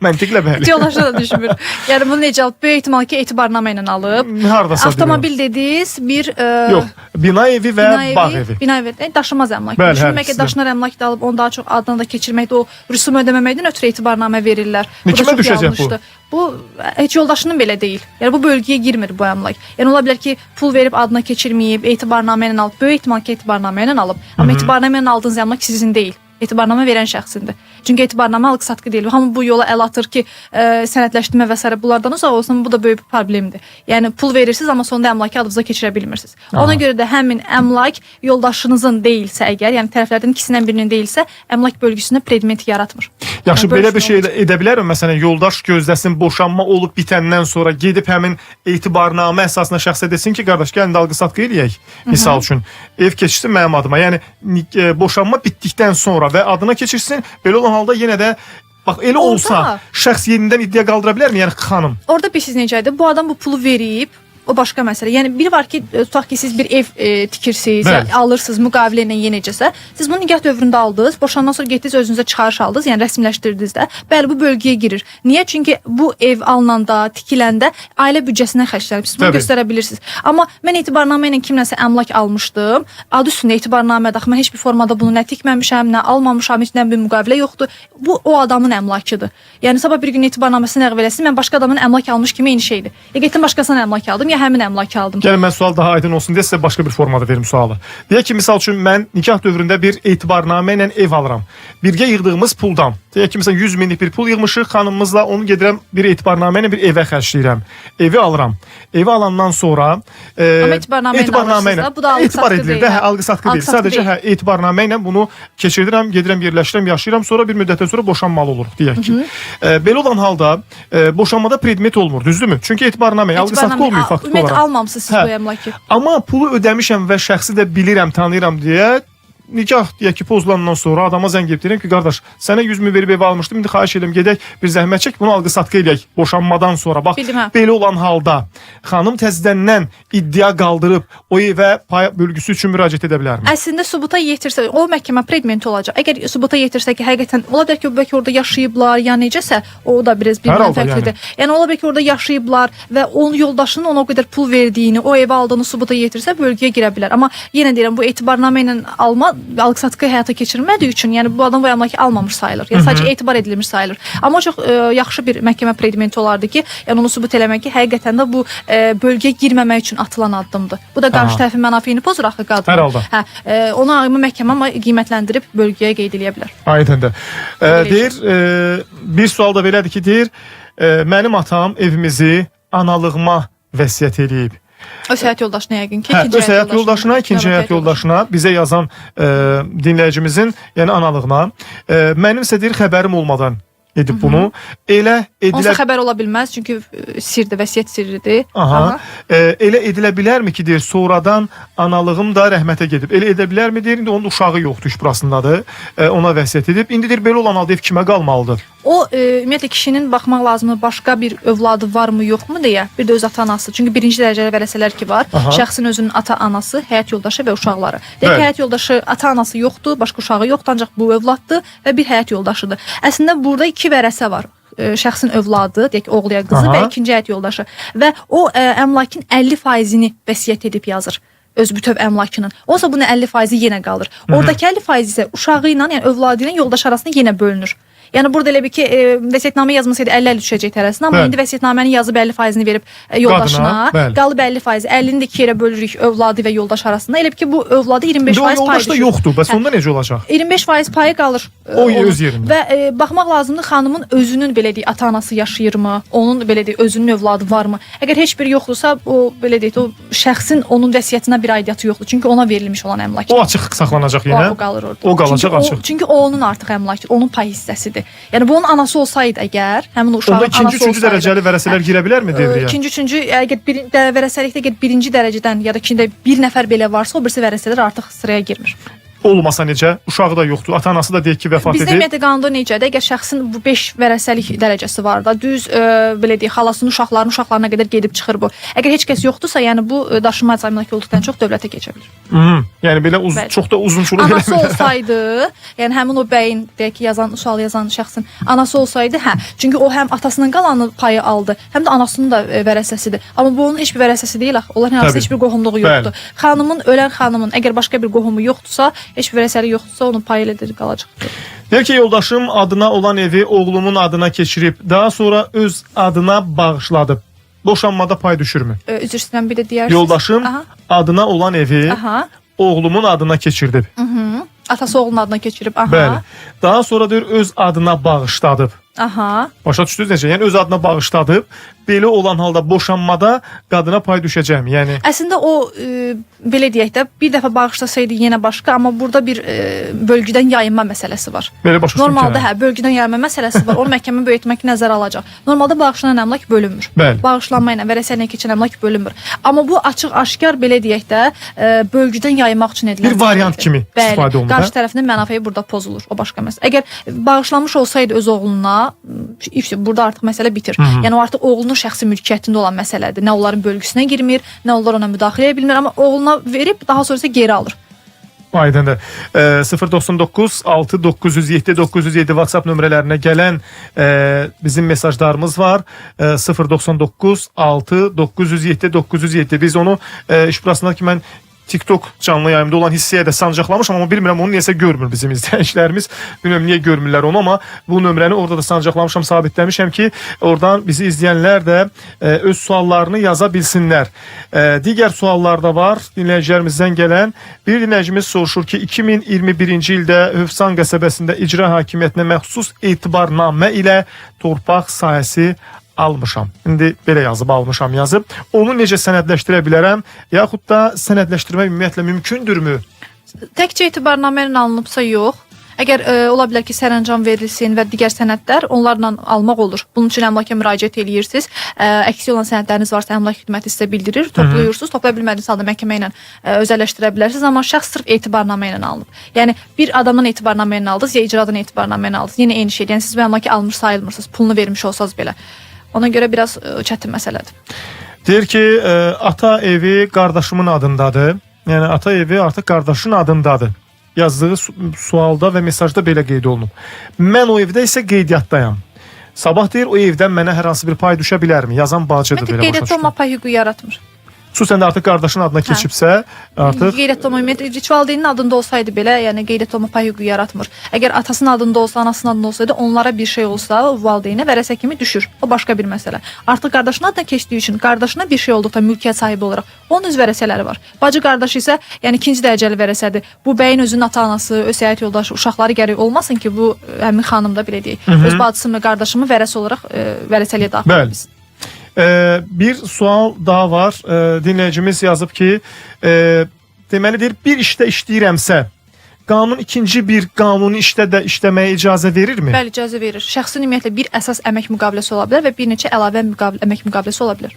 Məntiqlə bəli. Yoldaşına da düşmür. Yəni bunu necə alıb? Böyük ehtimal ki, etibarnamə ilə alıb. Hardasa avtomobil dediniz, bir yox, bina evi və bağ evi. Bina evi, daşınmaz əmlak. Düşünmək ki, daşınar əmlak da alıb onu daha çox adına da keçirməkdə, o rüsum ödəməməkdən ötürü etibarnamə verirlər. Bu da çox yanlışdır. Bu heç yoldaşının belə deyil. Yəni bu bölgəyə girmir bu əmlak. Yəni ola bilər ki, pul verib adına keçirməyib, etibarnamə ilə alıb. Böyük ehtimal ki, etibarnamə ilə alıb. Amma etibarnamə ilə aldığınız əmlak sizin deyil. Etibarnamə verən şəxsindir. Çünki etibarnamə alqı-satqı deyil. Hamı bu yola əl atır ki, sənədləşdirmə və s. bunlardan uzaq olsun, bu da böyük bir problemdir. Yəni pul verirsiniz, amma sonda əmlakı adınıza keçirə bilmirsiniz. Ona görə də həmin əmlak yoldaşınızın deyilsə əgər, yəni tərəflərdən ikisindən birinin deyilsə, əmlak bölgüsündə predmeti yaratmır. Yaxşı, belə bir şey edə bilərmi? Məsələn, yoldaş gözləsin, boşanma olub bitəndən sonra gedib həmin etibarnamə əsasına şəxsə desin ki, qardaş, gəlin də alqı-satqı eləyək. Misal üçün, ev keçirsin mənim adıma. Yəni boşanma bitdikdən sonra və adına keçirsin, belə olan halda yenə də bax elə olsa şəxs yenidən iddia qaldıra bilərmi? Yəni xanım. Orada bilirsiniz necədir? Bu adam bu pulu verib, o başqa məsələ. Yəni biri var ki, tutaq ki, siz bir ev tikirsiniz, alırsınız müqavilə ilə yenicəsə, siz bunu nigah dövründə aldınız, boşandan sonra getdiniz, özünüzə çıxarış aldınız, yəni rəsmiləşdirdiniz də. Bəli, bu bölgəyə girir. Niyə? Çünki bu ev alınanda, tikiləndə ailə büdcəsindən xərclənib. Siz bunu göstərə bilirsiniz. Amma mən etibarnamə ilə kimləsə əmlak almışdım. Adı üstündə etibarnamədir. Mən heç bir formada bunu nə tikməmişəm, nə almamışam, heç nə bir müqavilə yoxdur. Bu o adamın əmlakıdır. Yəni sabah bir gün etibarnaməsini ləğv eləsin, mən başqa adamın əmlak almış kimi eyni şeydir. Getdim başqasından əmlak aldım. niyə həmin əmlakı aldım? Gəlin mən sual daha aydın olsun deyə sizə başqa bir formada verim sualı. Deyək ki, misal üçün mən nikah dövründə bir etibarnamə ilə ev alıram. Birgə yığdığımız puldan. Deyək ki, məsələn 100 minlik bir pul yığmışıq xanımımızla, onu gedirəm bir etibarnamə ilə bir evə xərcləyirəm. Evi alıram. Evi alandan sonra Amma etibarnamə ilə bu da alqı-satqı deyil. Hə, alqı-satqı deyil. Sadəcə etibarnamə ilə bunu keçirdirəm, gedirəm, yerləşirəm, yaşayıram, sonra bir müddətdən sonra boşanmalı oluruq deyək ki. Belə olan halda boşanmada predmet olmur, düzdürmü? Çünki etibarnamə alqı-satqı olmuyor faktiki olaraq. Ümumiyyətlə almamısınız siz bu əmlakı. Amma pulu ödəmişəm və şəxsi də bilirəm, tanıyıram deyə nikah deyək ki, pozulandan sonra adama zəng edib deyirəm ki, qardaş, sənə 100 min verib ev almışdım, indi xahiş edirəm gedək, bir zəhmət çək, bunu alqı-satqı eləyək boşanmadan sonra. Bax, bildim, hə. belə olan halda xanım təzədəndən iddia qaldırıb o evə pay bölgüsü üçün müraciət edə bilərmi? Əslində sübuta yetirsə, o məhkəmə predmenti olacaq. Əgər sübuta yetirsə ki, həqiqətən ola bilər ki, bəlkə orada yaşayıblar, ya necəsə, o da biraz bir-bindən fərqlidir. Yəni ola bilər ki, orada yaşayıblar və onun yoldaşının ona o qədər pul verdiyini, o evi aldığını sübuta yetirsə, bölgəyə girə bilər. Amma yenə deyirəm, bu etibarnamə ilə alma alqı-satqı həyata keçirilmədiyi üçün, yəni bu adam bu əmlakı almamış sayılır. Yəni sadəcə etibar edilmiş sayılır. Amma çox yaxşı bir məhkəmə predmenti olardı ki, yəni onu sübut eləmək ki, həqiqətən də bu bölgəyə girməmək üçün atılan addımdır. Bu da qarşı tərəfin mənafeyini pozur axı qadın. Hər halda. Hə, onu məhkəmə qiymətləndirib bölgəyə qeyd eləyə bilər. Aydındır. Deyir, bir sual da belədir ki, deyir, mənim atam evimizi analığıma vəsiyyət eləyib. Öz həyat yoldaşına yəqin ki, öz həyat yoldaşına, ikinci həyat yoldaşına, bizə yazan dinləyicimizin, yəni analığına, mənim isə deyir, xəbərim olmadan edib bunu. Elə onsa xəbər ola bilməz, çünki sirdir, vəsiyyət sirridir. Elə edilə bilərmi ki, deyir, sonradan analığım da rəhmətə gedib. Elə edə bilərmi, deyir, indi onun uşağı yoxdur, iş burasındadır, ona vəsiyyət edib. İndi deyir, belə olan halda ev kimə qalmalıdır? O, ümumiyyətlə, kişinin baxmaq lazımdır, başqa bir övladı varmı, yoxmu deyə, bir də öz ata-anası. Çünki birinci dərəcəli vərəsələr ki var, şəxsin özünün ata-anası, həyat yoldaşı və uşaqları. Deyək ki, həyat yoldaşı, ata-anası yoxdur, başqa uşağı yoxdur, ancaq bu övladdır və bir həyat yoldaşıdır. Əslində, burada iki vərəsə var. Şəxsin övladı, deyək ki, oğlu ya qızı və ikinci həyat yoldaşı. Və o, əmlakin 50%-ni vəsiyyət edib yazır. Öz bütöv əmlakının. Onsa bunun 50%-i yenə qalır. Oradakı 50% isə uşağı ilə, yəni övladı ilə yoldaş arasında yenə bölünür. Yəni burada elə bir ki, vəsiyyətnamə yazmasaydı 50-50 düşəcək tərəsinə, amma indi vəsiyyətnamənin yazıb 50%-ni verib yoldaşına, qalıb 50%, 50-ni də 2 yerə bölürük övladı və yoldaş arasında. Elə bir ki, bu övladı 25% payı düşür. Yoldaş da yoxdur, bəs onda necə olacaq? 25% payı qalır. O öz yerində. Və baxmaq lazımdır xanımın özünün belə deyək ata-anası yaşayırmı, onun belə deyək özünün övladı varmı? Əgər heç biri yoxdursa, o belə deyək o şəxsin onun vəsiyyətinə bir aidiyyatı yoxdur. Çünki ona verilmiş olan əmlak. O açıq saxlanacaq yenə. O qalır orada. O qalacaq açıq. Çünki o onun artıq əmlakıdır, onun pay hissəsidir. Yəni bu onun anası olsaydı əgər, həmin o uşağın anası olsaydı. Onda ikinci, üçüncü dərəcəli vərəsələr girə bilərmi devrəyə? İkinci, üçüncü, əgər vərəsəlikdə birinci dərəcədən ya da ikincide bir nəfər belə varsa, o birisi vərəsələr artıq sıraya girmir. Olmasa necə? Uşağı da yoxdur. Ata-anası da deyək ki, vəfat edib. Bizdə ümumiyyətlə qanunda necədir? Əgər şəxsin bu 5 vərəsəlik dərəcəsi var da, düz belə deyək, xalasının uşaqlarına qədər gedib çıxır bu. Əgər heç kəs yoxdursa, yəni bu daşınmaz əmlak olduqdan çox dövlətə keçə bilər. Yəni belə çox da uzunçuluq eləmir. Anası olsaydı, yəni həmin o bəyin deyək ki, sual yazan şəxsin anası olsaydı, çünki o həm atasının qalanı payı aldı, həm də anasının da vərəsəsidir. Amma bu onun heç bir vərəsəsi deyil axı. Onların arasında heç bir qohumluğu yoxdur. Ölən xanımın əgər başqa bir qohumu yoxdursa, heç bir vərəsəli yoxdursa, onun payı elədir qalacaq. Deyək ki, yoldaşım adına olan evi oğlumun adına keçirib, daha sonra öz adına bağışladı. Boşanmada pay düşürmü? Üzr istəyirəm, bir də deyərsiniz. Yoldaşım adına olan evi oğlumun adına keçirdib. Atası oğlunun adına keçirib. Bəli. Daha sonra deyir, öz adına bağışladıb. Başa düşdünüz necə? Yəni öz adına bağışladıb, belə olan halda boşanmada qadına pay düşəcəm. Yəni əslində o belə deyək də bir dəfə bağışlasaydı yenə başqa, amma burada bir bölgüdən yayınma məsələsi var. Belə başa düşdüm. Normalda bölgüdən yayınma məsələsi var. Onu məhkəmə böyütmək nəzərə alacaq. Normalda bağışlanan əmlak bölünmür. Bağışlanma ilə vərəsəyə keçən əmlak bölünmür. Amma bu açıq-aşkar belə deyək də bölgüdən yayınmaq üçün edilən bir variant kimi istifadə olunur. Qarşı tərəfinin mənafeyi burada pozulur. O başqa məsələ. Əgər bağışlanmış olsaydı öz oğluna, burada artıq məsələ bitir. Yəni o artıq oğlunun şəxsi mülkiyyətində olan məsələdir. Nə onların bölgüsünə girmir, nə onlar ona müdaxilə edə bilmir, amma oğluna verib daha sonrası geri alır. Aydındır. 099 6 907 907 WhatsApp nömrələrinə gələn bizim mesajlarımız var. 099 6 907 907. Biz onu iş burasında ki mən TikTok canlı yayımda olan hissəyə də sancaqlamışam, amma bilmirəm onu niyəsə görmür bizim izləyicilərimiz. Bilmirəm niyə görmürlər onu, amma bu nömrəni orada da sancaqlamışam, sabitləmişəm ki, oradan bizi izləyənlər də öz suallarını yaza bilsinlər. Digər suallar da var dinləyicilərimizdən gələn. Bir dinləyicimiz soruşur ki, 2021-ci ildə Hövsan qəsəbəsində icra hakimiyyətinə məxsus etibarnamə ilə torpaq sahəsi almışam. İndi belə yazıb almışam yazıb. Onu necə sənədləşdirə bilərəm? Yaxud da sənədləşdirmək ümumiyyətlə mümkündürmü? Təkcə etibarnamə ilə alınıbsa yox. Əgər ola bilər ki, sərəncam verilsin və digər sənədlər onlarla almaq olur. Bunun üçün əmlaka müraciət edirsiniz. Əksi olan sənədləriniz varsa əmlak xidməti sizə bildirir, toplayırsınız. Toplaya bilmədiyiniz halda məhkəmə ilə özəlləşdirə bilərsiniz, amma şəxs sırf etibarnamə ilə alınıb. Yəni bir adamdan etibarnamə ilə aldınız, ya icradan etibarnamə ilə aldınız. Yenə eyni şey. Yəni siz bu əmlakı almış sayılmırsınız, pulunu vermiş olsanız belə. Ona görə biraz çətin məsələdir. Deyir ki, ata evi qardaşımın adındadır. Yəni ata evi artıq qardaşın adındadır. Yazdığı sualda və mesajda belə qeyd olunub. Mən o evdə isə qeydiyyatdayam. Sabah deyir, o evdən mənə hər hansı bir pay düşə bilərmi? Yazan bacıdır belə başa Qeydiyyatda olma pay hüququ yaratmır. Xüsusən də artıq qardaşın adına keçibsə, artıq qeydiyyatda olma, ümumiyyətlə valideynin adında olsaydı belə, yəni qeydiyyatda olma pay hüququ yaratmır. Əgər atasının adında olsa, anasının adında olsaydı, onlara bir şey olsa, o valideynə vərəsə kimi düşür. O başqa bir məsələ. Artıq qardaşının adına keçdiyi üçün qardaşına bir şey olduqda mülkiyyət sahibi olaraq onun öz vərəsələri var. Bacı qardaşı isə, yəni ikinci dərəcəli vərəsədir. Bu bəyin özünün ata-anası, öz həyat yoldaşı, uşaqları gərək olmasın ki, bu həmin xanım da belə deyək, öz bacısını və qardaşını vərəsə olaraq vərəsəliyə daxil etsin. Bir sual daha var. Dinləyicimiz yazıb ki, deməlidir, bir işdə işləyirəmsə, qanun ikinci bir qanuni işdə də işləməyə icazə verirmi? Bəli, icazə verir. Şəxsin ümumiyyətlə bir əsas əmək müqaviləsi ola bilər və bir neçə əlavə əmək müqaviləsi ola bilər.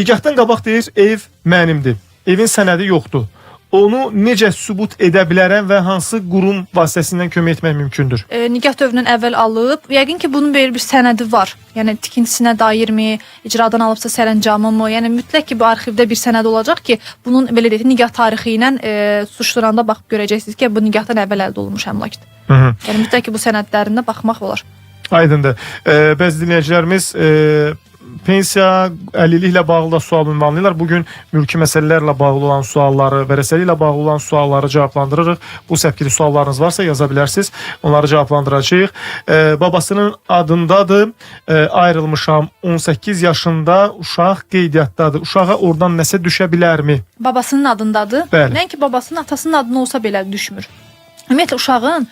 Nikahdan qabaq deyir, ev mənimdir. Evin sənədi yoxdur. Onu necə sübut edə bilərəm və hansı qurum vasitəsindən kömək etmək mümkündür? Nikah dövründən əvvəl alıb, yəqin ki, bunun bir sənədi var. Yəni tikintisinə dairmi, icradan alıbsa sərəncamı mı? Yəni mütləq ki, bu arxivdə bir sənəd olacaq ki, bunun belə deyək, nikah tarixi ilə suçduranda baxıb görəcəksiniz ki, bu nikahdan əvvəl əldə olunmuş əmlakdır. Yəni mütləq ki, bu sənədlərində baxmaq olar. Aydındır. Bəzi dinləyicilərimiz pensiya, əlilliklə bağlı da sual ünvanlayırlar. Bugün mülki məsələlərlə bağlı olan sualları, vərəsəliklə bağlı olan sualları cavablandırırıq. Bu səpkili suallarınız varsa yaza bilərsiniz. Onları cavablandıracağıq. Babasının adındadır. Ayrılmışam. 18 yaşında uşaq qeydiyyatdadır. Uşağa oradan nəsə düşə bilərmi? Babasının adındadır. Nəinki babasının, atasının adına olsa belə düşmür. Ümumiyyətlə uşağın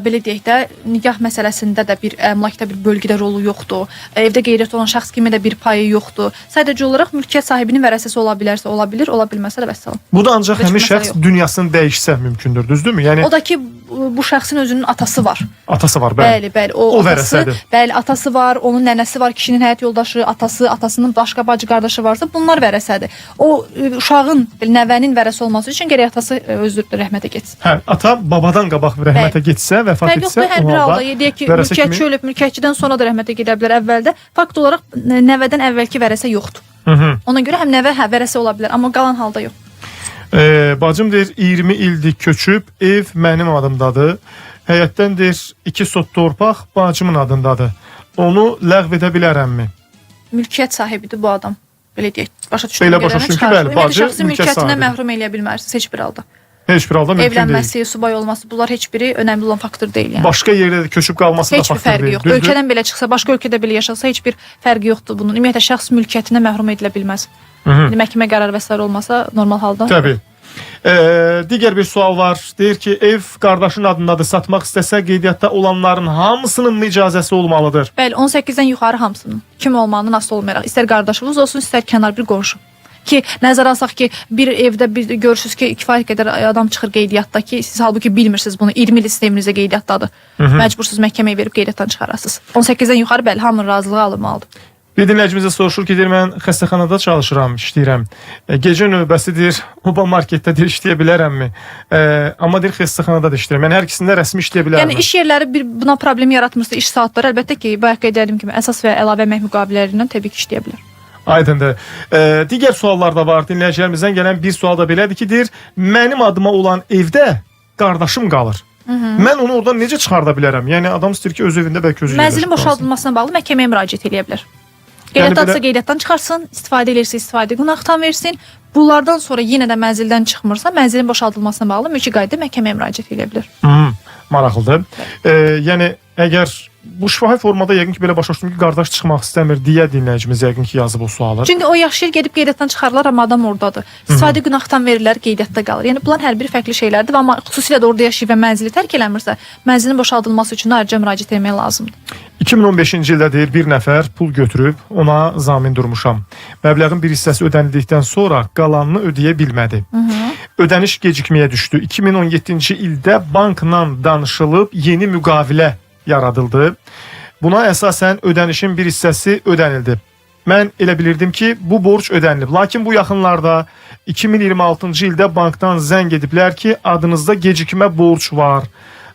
belə deyək də nikah məsələsində də bir əmlakda bir bölgədə rolu yoxdur. Evdə qeydiyyatda olan şəxs kimi də bir payı yoxdur. Sadəcə olaraq mülkiyyət sahibinin vərəsəsi ola bilərsə ola bilir, ola bilməsə də vəssalam. Bu da ancaq həmin şəxs dünyasını dəyişsə mümkündür, düzdürmü? Yəni o da ki bu şəxsin özünün atası var. Atası var, bəli. Bəli, o vərəsədir. Bəli, atası var, onun nənəsi var, kişinin həyat yoldaşı, atası, atasının başqa bacı qardaşı varsa, bunlar vərəsədir. O uşağın, nəvənin vərəsi olması üçün gərək atası özür rəhmətə getsin. Hə, ata babadan qabaq rəhmətə getsə, vəfat etsə, hər bir halda deyək ki, mülkiyyətçi ölüb, mülkiyyətçidən sonra da rəhmətə gedə bilər əvvəldə. Fakt olaraq nəvədən əvvəlki vərəsə yoxdur. Ona görə həm nəvə vərəsə ola bilər, amma qalan halda yox. Bacım deyir, 20 ildir köçüb, ev mənim adımdadır. Həyətdən deyir, 2 sot torpaq bacımın adındadır. Onu ləğv edə bilərəmmi? Mülkiyyət sahibidir bu adam. Belə deyək. Başa düşdüm. Belə başa düşdüm ki, bəli, bacı mülkiyyət sahibidir. Məhrum eləyə bilmərsiniz heç bir halda. Heç bir halda mümkün deyil. Evlənməsi, subay olması, bunlar heç biri önəmli olan faktor deyil. Yəni. Başqa yerdə də köçüb qalması da faktor deyil. Heç bir fərqi yoxdur. Ölkədən belə çıxsa, başqa ölkədə belə yaşasa heç bir fərqi yoxdur bunun. Ümumiyyətlə şəxs mülkiyyətinə məhrum edilə bilməz. Məhkəmə qərarı və s. olmasa normal halda. Təbii. Digər bir sual var. Deyir ki, ev qardaşın adındadır. Satmaq istəsə qeydiyyatda olanların hamısının mı icazəsi olmalıdır? Bəli, 18-dən yuxarı hamısının. Kim olmağından asılı olmayaraq. İstər qardaşınız olsun, istər kənar bir qonşu. Ki nəzərə alsaq ki, bir evdə görürsünüz ki, kifayət qədər adam çıxır qeydiyyatda ki, siz halbuki bilmirsiniz bunu. 20 il sisteminizdə qeydiyyatdadır. Məcbursunuz məhkəməyə verib qeydiyyatdan çıxarasınız. 18-dən yuxarı bəli, hamının razılığı alınmalıdır. Bir dinləyicimizə soruşur ki, deyir, mən xəstəxanada çalışıram, işləyirəm. Gecə növbəsi deyir, oba marketdə deyir, işləyə bilərəmmi? Amma deyir, xəstəxanada da işləyirəm. Yəni hər ikisində rəsmi işləyə bilərəm. Yəni iş yerləri buna problem yaratmırsa, iş saatları əlbəttə ki, bayaq qeyd etdiyim kimi əsas və əlavə əmək müqavilələrindən təbii ki, işləyə bilər. Aydındır. Digər suallar da var. Dinləyicilərimizdən gələn bir sual da belədir ki, deyir, mənim adıma olan evdə qardaşım qalır. Mən onu oradan necə çıxarda bilərəm? Yəni adam istəyir ki, öz evində bəlkə özü Mənzilin boşaldılmasına bağlı məhkəməyə müraciət edə bilər. Qeydiyyatdansa qeydiyyatdan çıxarsın, istifadə edirsə istifadə qonaqdan versin. Bunlardan sonra yenə də mənzildən çıxmırsa, mənzilin boşaldılmasına bağlı mülki qayda məhkəməyə müraciət edə bilər. Maraqlıdır. Yəni əgər bu şifahi formada yəqin ki belə başa düşdüm ki, qardaş çıxmaq istəmir deyə dinləyicimiz yəqin ki yazıb o sualı. Çünki o yaşayır, gedib qeydiyyatdan çıxarlar, amma adam ordadır. İstifadə qonaqdan verirlər, qeydiyyatda qalır. Yəni bunlar hər biri fərqli şeylərdir, amma xüsusilə də orada yaşayır və mənzili tərk eləmirsə, mənzilin boşaldılması üçün ayrıca müraciət etmək lazımdır. 2015-ci ildə deyir bir nəfər pul götürüb ona zamin durmuşam. Məbləğin bir hissəsi ödənildikdən sonra qalanını ödəyə bilmədi. Ödəniş gecikməyə düşdü. 2017-ci ildə bankla danışılıb yeni müqavilə yaradıldı. Buna əsasən ödənişin bir hissəsi ödənildi. Mən elə bilirdim ki, bu borc ödənilib. Lakin bu yaxınlarda 2026-cı ildə bankdan zəng ediblər ki, adınızda gecikmə borc var.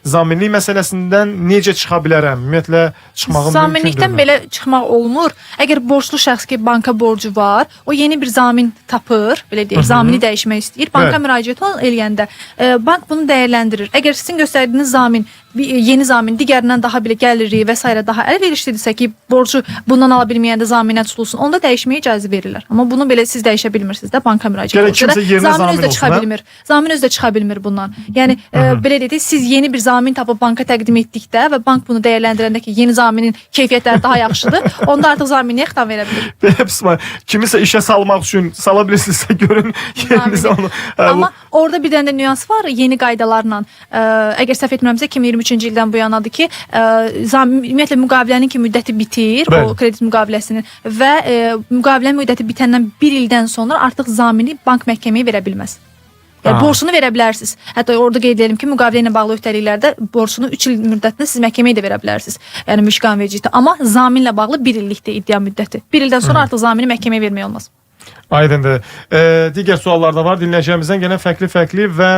Zaminlik məsələsindən necə çıxa bilərəm? Ümumiyyətlə çıxmağım mümkündür. Zaminlikdən belə çıxmaq olmur. Əgər borclu şəxs ki, banka borcu var, o yeni bir zamin tapır, belə deyək, zamini dəyişmək istəyir. Banka müraciət eləyəndə bank bunu dəyərləndirir. Əgər sizin göstərdiyiniz zamin yeni zamin digərindən daha belə gəliri və s. daha əlverişlidirsə ki, borcu bundan ala bilməyəndə zaminə tutulsun, onda dəyişməyə icazə verirlər. Amma bunu belə siz dəyişə bilmirsiniz də banka müraciət olunca. Zamin özü də çıxa bilmir. Zamin özü də çıxa bilmir bundan. Yəni belə deyək, siz yeni bir zamin tapıb banka təqdim etdikdə və bank bunu dəyərləndirəndə ki, yeni zaminin keyfiyyətləri daha yaxşıdır, onda artıq zaminliyə xitam verə bilir. Belə kimisə işə salmaq üçün sala bilirsinizsə görün yerinizə onu. Amma orada bir dənə də nüans var yeni qaydalarla. Əgər səhv etmirəmsə 2023-cü ildən bu yanadır ki, ümumiyyətlə müqavilənin ki müddəti bitir, o kredit müqaviləsinin və müqavilənin müddəti bitəndən bir ildən sonra artıq zamini bank məhkəməyə verə bilməz. Yəni, borcunu verə bilərsiniz. Hətta orada qeyd edelim ki, müqavilə ilə bağlı öhdəliklərdə borcunu 3 il müddətində siz məhkəməyə də verə bilərsiniz. Yəni mülki qanunvericilikdə. Amma zaminlə bağlı 1 illikdir iddia müddəti. 1 ildən sonra artıq zamini məhkəməyə vermək olmaz. Aydındır. Digər suallar da var. Dinləyicilərimizdən gələn fərqli və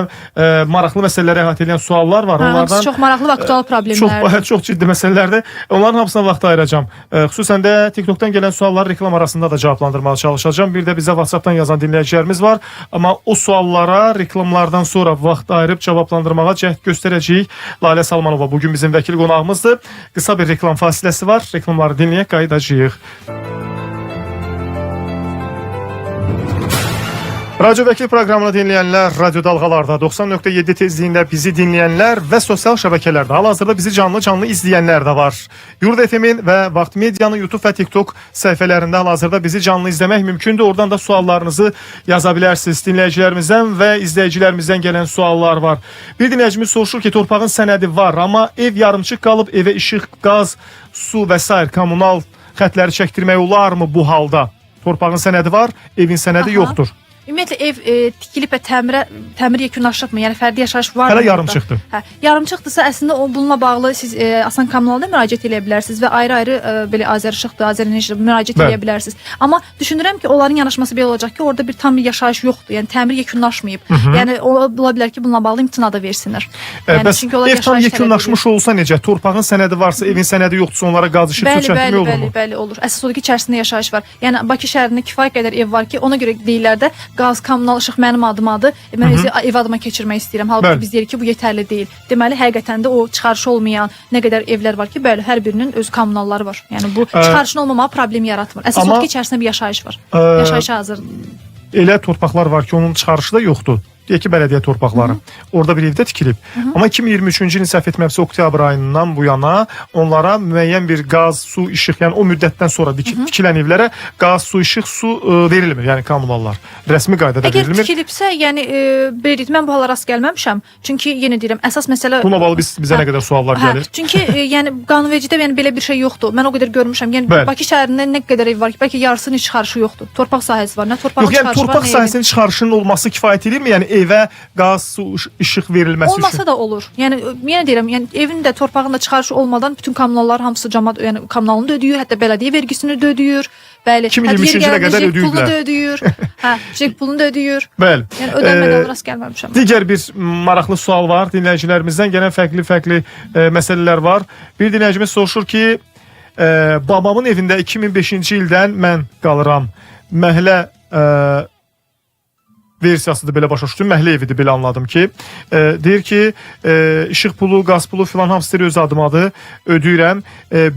maraqlı məsələləri əhatə edən suallar var. Onlardan çox maraqlı və aktual problemlərdir. Çox ciddi məsələlərdir. Onların hamısına vaxt ayıracağam. Xüsusən də TikTokdan gələn sualları reklam arasında da cavablandırmağa çalışacağam. Bir də bizə WhatsAppdan yazan dinləyicilərimiz var. Amma o suallara reklamlardan sonra vaxt ayırıb cavablandırmağa cəhd göstərəcəyik. Lalə Salmanova bugün bizim vəkil qonağımızdır. Qısa bir reklam fasiləsi var. Reklamları dinləyək, qayıdacağıq. Radyo Vəkil proqramını dinləyənlər, radyo dalğalarda 90.7 tezliyində bizi dinləyənlər və sosial şəbəkələrdə hal-hazırda bizi canlı izləyənlər də var. Yurd FM-in və Vaxt Medianın YouTube və TikTok səhifələrində hal-hazırda bizi canlı izləmək mümkündür. Oradan da suallarınızı yaza bilərsiniz. Dinləyicilərimizdən və izləyicilərimizdən gələn suallar var. Bir dinləyicimiz soruşur ki, torpağın sənədi var, amma ev yarımçıq qalıb, evə işıq, qaz, su və s. kommunal xətləri çəkdirmək olarmı bu halda? Torpağın sənədi var, evin sənədi yoxdur. Ümumiyyətlə ev tikilib və təmir yekunlaşıbmı? Yəni fərdi yaşayış var mı? Hələ yarımçıqdır. Yarımçıqdırsa əslində o bununla bağlı siz Asan Kommunalda müraciət edə bilərsiniz və ayrı-ayrı belə Azərişıqdır, Azərenerjidir müraciət edə bilərsiniz. Amma düşünürəm ki, onların yanaşması belə olacaq ki, orada bir tam bir yaşayış yoxdur. Yəni təmir yekunlaşmayıb. Yəni ola bilər ki, bununla bağlı imtina da versinlər. Bəs ev tam yekunlaşmış olsa necə? Torpağın sənədi varsa, evin sənədi yoxdursa onlara qaz işıq su çəkmək olurmu? Bəli, olur. Əsas odur ki, içərisində yaşayış var. Yəni Bakı şəhərində kifayət qədər ev var ki, ona görə deyirlər də qaz, kommunal işıq mənim adımadır. Mən özü ev adıma keçirmək istəyirəm. Halbuki biz deyirik ki, bu yetərli deyil. Deməli, həqiqətən də o çıxarışı olmayan nə qədər evlər var ki, bəli, hər birinin öz kommunalları var. Yəni bu çıxarışın olmamağı problem yaratmır. Əsas odur ki, içərisində bir yaşayış var. Yaşayışa hazır. Elə torpaqlar var ki, onun çıxarışı da yoxdur. Deyək ki, bələdiyyə torpaqları. Orada bir evdə tikilib. Amma 2023-cü ilin səhv etmirəmsə oktyabr ayından bu yana onlara müəyyən bir qaz, su, işıq, yəni o müddətdən sonra tikilən evlərə qaz, su, işıq, su verilmir. Yəni kommunallar. Rəsmi qaydada verilmir. Əgər tikilibsə, yəni belə deyək, mən bu hala rast gəlməmişəm. Çünki yenə deyirəm, əsas məsələ buna bağlı bizə nə qədər suallar gəlir. Çünki yəni qanunvericidə yəni belə bir şey yoxdur. Mən o qədər görmüşəm. Yəni Bakı şəhərində nə qədər ev var ki, bəlkə yarısının çıxarışı yoxdur. Torpaq sahəsi var. Nə torpağın çıxarışı var, nə torpaq sahəsinin çıxarışının olması kifayət edirmi? Yəni evə qaz, su, işıq verilməsi üçün. Olmasa da olur. Yəni yenə deyirəm, yəni evin də torpağın da çıxarışı olmadan bütün kommunallar hamısı cəmaət, yəni kommunalını da ödəyir, hətta bələdiyyə vergisini də ödəyir. Bəli. 2023-cü ilə qədər ödəyirlər. Pulunu da ödəyir. Jek pulunu da ödəyir. Bəli. Yəni ödənmədən rast gəlməmişəm. Digər bir maraqlı sual var. Dinləyicilərimizdən gələn fərqli məsələlər var. Bir dinləyicimiz soruşur ki, babamın evində 2005-ci ildən mən qalıram. Məhəllə versiyasıdır, belə başa düşdüm. Məhlə evidir, belə anladım ki. Deyir ki, işıq pulu, qaz pulu filan hamısı öz adımadır, ödəyirəm.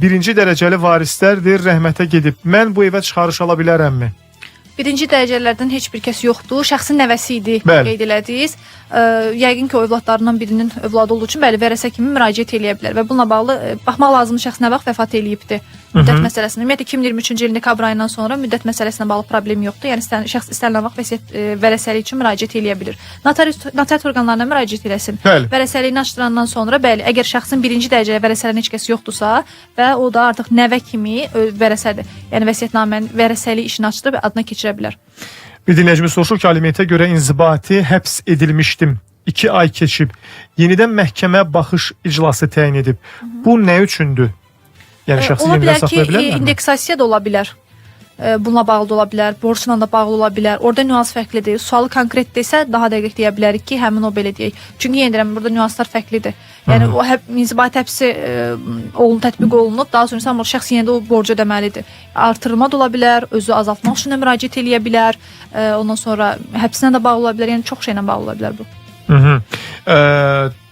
Birinci dərəcəli varislərdir, rəhmətə gedib. Mən bu evə çıxarış ala bilərəmmi? Birinci dərəcələrdən heç bir kəs yoxdur. Şəxsin nəvəsi idi, qeyd elədiniz. Yəqin ki, o övladlarından birinin övladı olduğu üçün bəli, vərəsə kimi müraciət eləyə bilər və bununla bağlı baxmaq lazımdır şəxs nə vaxt vəfat eləyibdi. Müddət məsələsində. Ümumiyyətlə 2023-cü ilin dekabr ayından sonra müddət məsələsinə bağlı problem yoxdur. Yəni şəxs istənilən vaxt vəsiyyət vərəsəlik üçün müraciət eləyə bilər. Notariat orqanlarına müraciət eləsin. Vərəsəliyini açdırandan sonra bəli, əgər şəxsin birinci dərəcəli vərəsələn heç kəs yoxdursa və o da artıq nəvə kimi vərəsədir. Yəni vəsiyyətnamənin vərəsəlik işini açdırıb adına keçirə bilər. Bir dinləyicimiz soruşur ki, alimentə görə inzibati həbs edilmişdim. 2 ay keçib. Yenidən məhkəmə baxış iclası təyin edib. Bu nə üçündür? Yəni şəxsi yenidən saxlaya bilərlərmi? Ola bilər ki, indeksasiya da ola bilər. Bununla bağlı da ola bilər, borcla da bağlı ola bilər. Orada nüans fərqlidir. Sualı konkret desə daha dəqiq deyə bilərik ki, həmin o belə deyək. Çünki yenə deyirəm, burada nüanslar fərqlidir. Yəni o inzibati həbsi tətbiq olunub, daha sonra amma şəxs yenə də o borcu ödəməlidir. Artırılma da ola bilər, özü azaltmaq üçün də müraciət eləyə bilər. Ondan sonra həbsinə də bağlı ola bilər. Yəni çox şeylə bağlı ola bilər bu.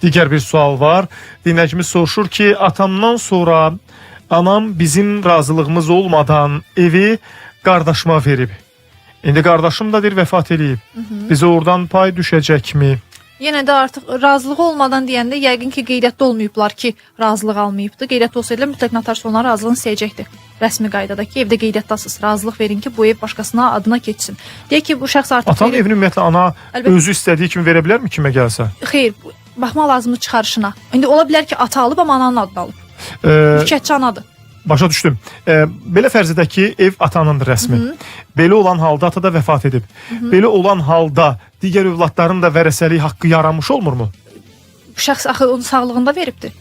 Digər bir sual var. Dinləyicimiz soruşur ki, atamdan sonra anam bizim razılığımız olmadan evi qardaşıma verib. İndi qardaşım da deyir vəfat eləyib. Bizə oradan pay düşəcəkmi? Yenə də artıq razılığı olmadan deyəndə yəqin ki, qeydiyyatda olmayıblar ki, razılıq almayıbdı. Qeydiyyatda olsaydılar mütləq notar onların razılığını istəyəcəkdi. Rəsmi qaydada ki, evdə qeydiyyatdasınız. Razılıq verin ki, bu ev başqasına adına keçsin. Deyək ki, bu şəxs artıq atam evini ümumiyyətlə ana özü istədiyi kimi verə bilərmi kimə gəlsə? Xeyr, baxmaq lazımdır çıxarışına. İndi ola bilər ki, ata alıb amma ananın adını alıb. Mülkiyyətçi anadır. Başa düşdüm. Belə fərz edək ki, ev atanındır rəsmi. Belə olan halda ata da vəfat edib. Belə olan halda digər övladların da vərəsəlik haqqı yaranmış olmurmu? Bu şəxs axı onun sağlığında veribdir.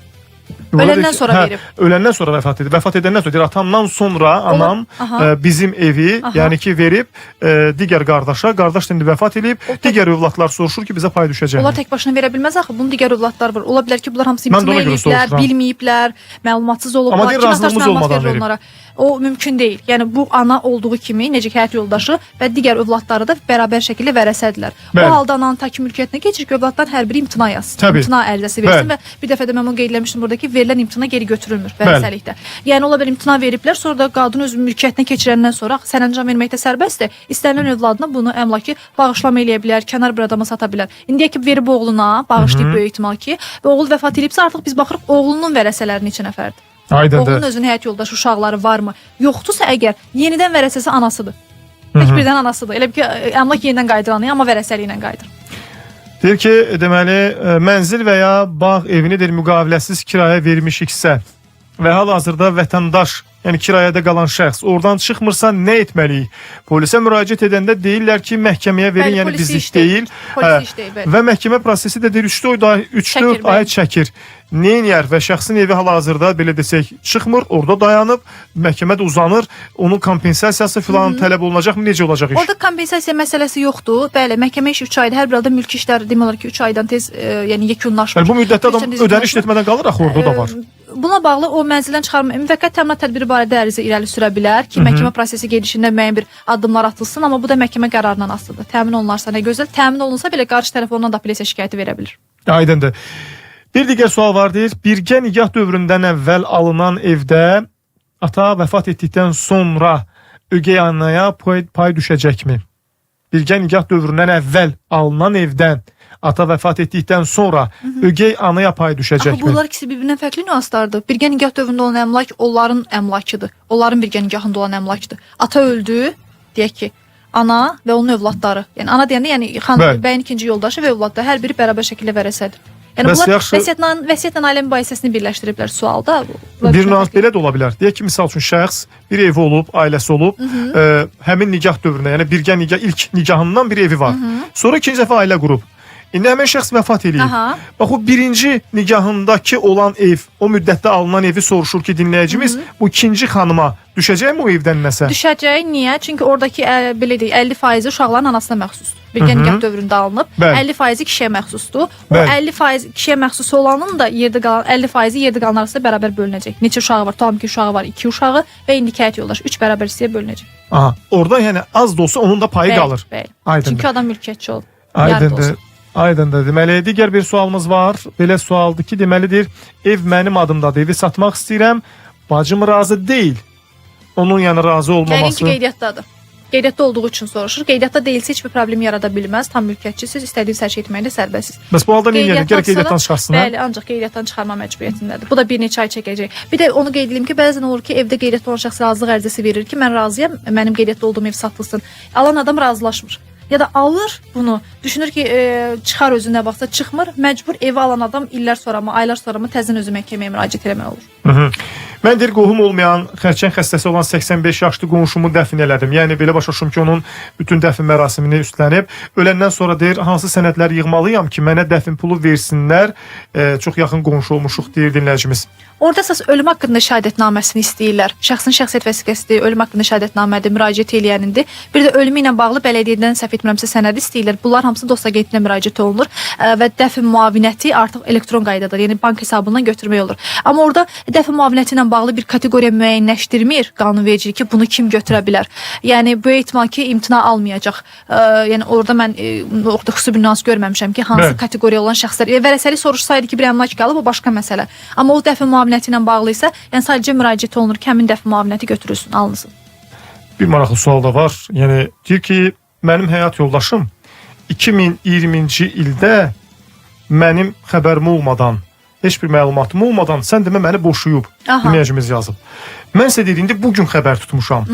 Öləndən sonra verib. Öləndən sonra vəfat edib. Vəfat edəndən sonra deyir, atamdan sonra anam bizim evi, yəni ki, verib digər qardaşa. Qardaş indi vəfat edib. Digər övladlar soruşur ki, bizə pay düşəcək. Onlar tək başına verə bilməz axı. Bunun digər övladlar var. Ola bilər ki, bunlar hamısı imtina ediblər, bilməyiblər, məlumatsız olublar. Amma deyir, razılığımız olmadan verib. O mümkün deyil. Yəni bu ana olduğu kimi, necə ki, həyat yoldaşı və digər övladları da bərabər şəkildə vərəsədirlər. O halda ananın təki mülkiyyətinə keçir ki, övladların hər biri imtina yazsın. İmtina ərizəsi versin və bir dəfə də mən onu qeyd eləmişdim burada ki, verilən imtina geri götürülmür vərəsəlikdə. Yəni ola bilər imtina veriblər, sonra da qadın öz mülkiyyətinə keçirəndən sonra sərəncam verməkdə sərbəstdir. İstənilən övladına bunu əmlakı bağışlama eləyə bilər, kənar bir adama sata bilər. İndiyəki verib oğluna, bağışlayıb böyük ehtimal ki, və oğul vəfat edibsə artıq biz baxırıq oğlunun vərəsələrinin neçə nəfərdir. Oğlunun özünün həyat yoldaşı, uşaqları varmı? Yoxdursa əgər yenidən vərəsəsi anasıdır. Tək birdən anasıdır. Elə ki, əmlak yenidən qaydıranı, amma vərəsəli ilə qaydır. Deyir ki, deməli, mənzil və ya bağ evini müqaviləsiz kiraya vermişiksə və hal-hazırda vətəndaş, yəni kirayədə qalan şəxs oradan çıxmırsa nə etməliyik? Polisə müraciət edəndə deyirlər ki, məhkəməyə verin, yəni bizik deyil. Və məhkəmə prosesi də deyir 3-4 ay çəkir. Neyniyər və şəxsin evi hal-hazırda belə desək çıxmır, orada dayanıb, məhkəmədə uzanır, onun kompensasiyası filan tələb olunacaqmı, necə olacaq iş? Orada kompensasiya məsələsi yoxdur. Bəli, məhkəmə işi 3 aydır. Hər bir halda mülki işlər demək olar ki, 3 aydan tez yəni yekunlaşmır. Bu müddətdə adam ödəniş etmədən qalır axı, orada da var. Buna bağlı o mənzildən çıxarma, müvəqqəti təminat tədbiri barədə ərizə irəli sürə bilər ki, məhkəmə prosesi gedişində müəyyən bir addımlar atılsın, amma bu da məhkəmə qərarından asılıdır. Təmin olunarsa nə gözəl, təmin olunsa belə qarşı tərəf ondan da apellyasiya şikayəti verə bilər. Aydındır. Bir digər sual var, deyir, birgə nikah dövründən əvvəl alınan evdə ata vəfat etdikdən sonra ögey anaya pay düşəcəkmi? Birgə nikah dövründən əvvəl alınan evdən ata vəfat etdikdən sonra ögey anaya pay düşəcəkmi? Axı bunlar ikisi bir-birindən fərqli nüanslardır. Birgə nikah dövründə olan əmlak onların əmlakıdır. Onların birgə nikahında olan əmlakıdır. Ata öldü, deyək ki, ana və onun övladları. Yəni ana deyəndə, yəni bəyin ikinci yoldaşı və övladları hər biri bərabər şəkildə vərəsədir. Yəni bunlar vəsiyyətlə ailə mübahisəsini birləşdiriblər sualda. Bir nüans belə də ola bilər. Deyək ki, misal üçün şəxs bir evi olub, ailəsi olub, həmin nikah dövründə, yəni birgə nikah ilk nikahından bir evi var. Sonra ikinci dəfə ailə qurub. İndi həmin şəxs vəfat eləyib. Bax, o birinci nikahındakı olan ev, o müddətdə alınan evi soruşur ki, dinləyicimiz, bu ikinci xanıma düşəcəkmi o evdən nəsə? Düşəcək, niyə? Çünki oradakı belə deyək, 50% uşaqların anasına məxsusdur. Bilgə nikah dövründə alınıb. Bəli. 50% kişiyə məxsusdur. O Bəli. 50% kişiyə məxsus olanın da yerdə qalan 50% yerdə qalan arasında bərabər bölünəcək. Neçə uşağı var? Tam ki uşağı var, 2 uşağı və indiki həyat yoldaşı 3 bərabər hissəyə bölünəcək. Aha, orada yəni az da olsa onun da payı qalır. Bəli. Aydındır. Çünki adam mülkiyyətçi olub. Yarı da Aydındır. olsa. Aydındır. Deməli, digər bir sualımız var. Belə sualdır ki, deməlidir, ev mənim adımdadır, evi satmaq istəyirəm, bacım razı deyil. Onun yəni razı Yəqin ki, olmaması. qeydiyyatdadır. Qeydiyyatda olduğu üçün soruşur. Qeydiyyatda deyilsə heç bir problem yarada bilməz. Tam mülkiyyətçisiz, istədiyiniz hər şey etməkdə sərbəstsiz. Bəs bu halda nə edir? Gərək qeydiyyatdan çıxarsın, hə? Bəli, ancaq qeydiyyatdan çıxarma məcburiyyətindədir. Bu da bir neçə ay çəkəcək. Bir də onu qeyd edeyim ki, bəzən olur ki, evdə qeydiyyatda olan şəxs razılıq ərizəsi verir ki, mən razıyam, mənim qeydiyyatda olduğum ev satılsın. Alan adam razılaşmır. Ya da alır bunu, düşünür ki, çıxar özü nə vaxtsa çıxmır, məcbur evi alan adam illər sonra mı, aylar sonra mı təzən özü məhkəməyə müraciət etmək olur. Mən deyir, qohum olmayan, xərçəng xəstəsi olan 85 yaşlı qonşumu dəfn elədim. Yəni belə başa düşüm ki, onun bütün dəfn mərasimini üstlənib. Öləndən sonra deyir, hansı sənədlər yığmalıyam ki, mənə dəfn pulu versinlər. Çox yaxın qonşu olmuşuq deyir dinləyicimiz. Orada əsas ölüm haqqında şəhadətnaməsini istəyirlər. Şəxsin şəxsiyyət vəsiqəsidir, ölüm haqqında şəhadətnamədir, müraciət eləyənindir. Bir də ölümü ilə bağlı bələdiyyədən səhv etmirəmsə sənədi istəyirlər. Bunlar hamısı Dost Agentliyinə müraciət olunur və dəfn müavinəti artıq elektron qaydadadır. Yəni bank hesabından götürmək olur. Amma orada dəfn müavinəti ilə bağlı bir kateqoriya müəyyənləşdirmir qanunvericilik ki, bunu kim götürə bilər. Yəni böyük ehtimal ki, imtina almayacaq. Yəni orada mən orada xüsusi bir nüans görməmişəm ki, hansı kateqoriya olan şəxslər vərəsəli soruşsaydı ki, bir əmlak qalıb, o başqa məsələ. Amma o dəfn müavinəti ilə bağlı isə, yəni sadəcə müraciət olunur ki, həmin dəfn müavinəti götürülsün, alınsın. Bir maraqlı sual da var. Yəni deyir ki, mənim həyat yoldaşım 2020-ci ildə mənim xəbərim olmadan, heç bir məlumatım olmadan sən demə məni boşuyub. Dinləyicimiz yazıb. Mən isə dediyində bugün xəbər tutmuşam.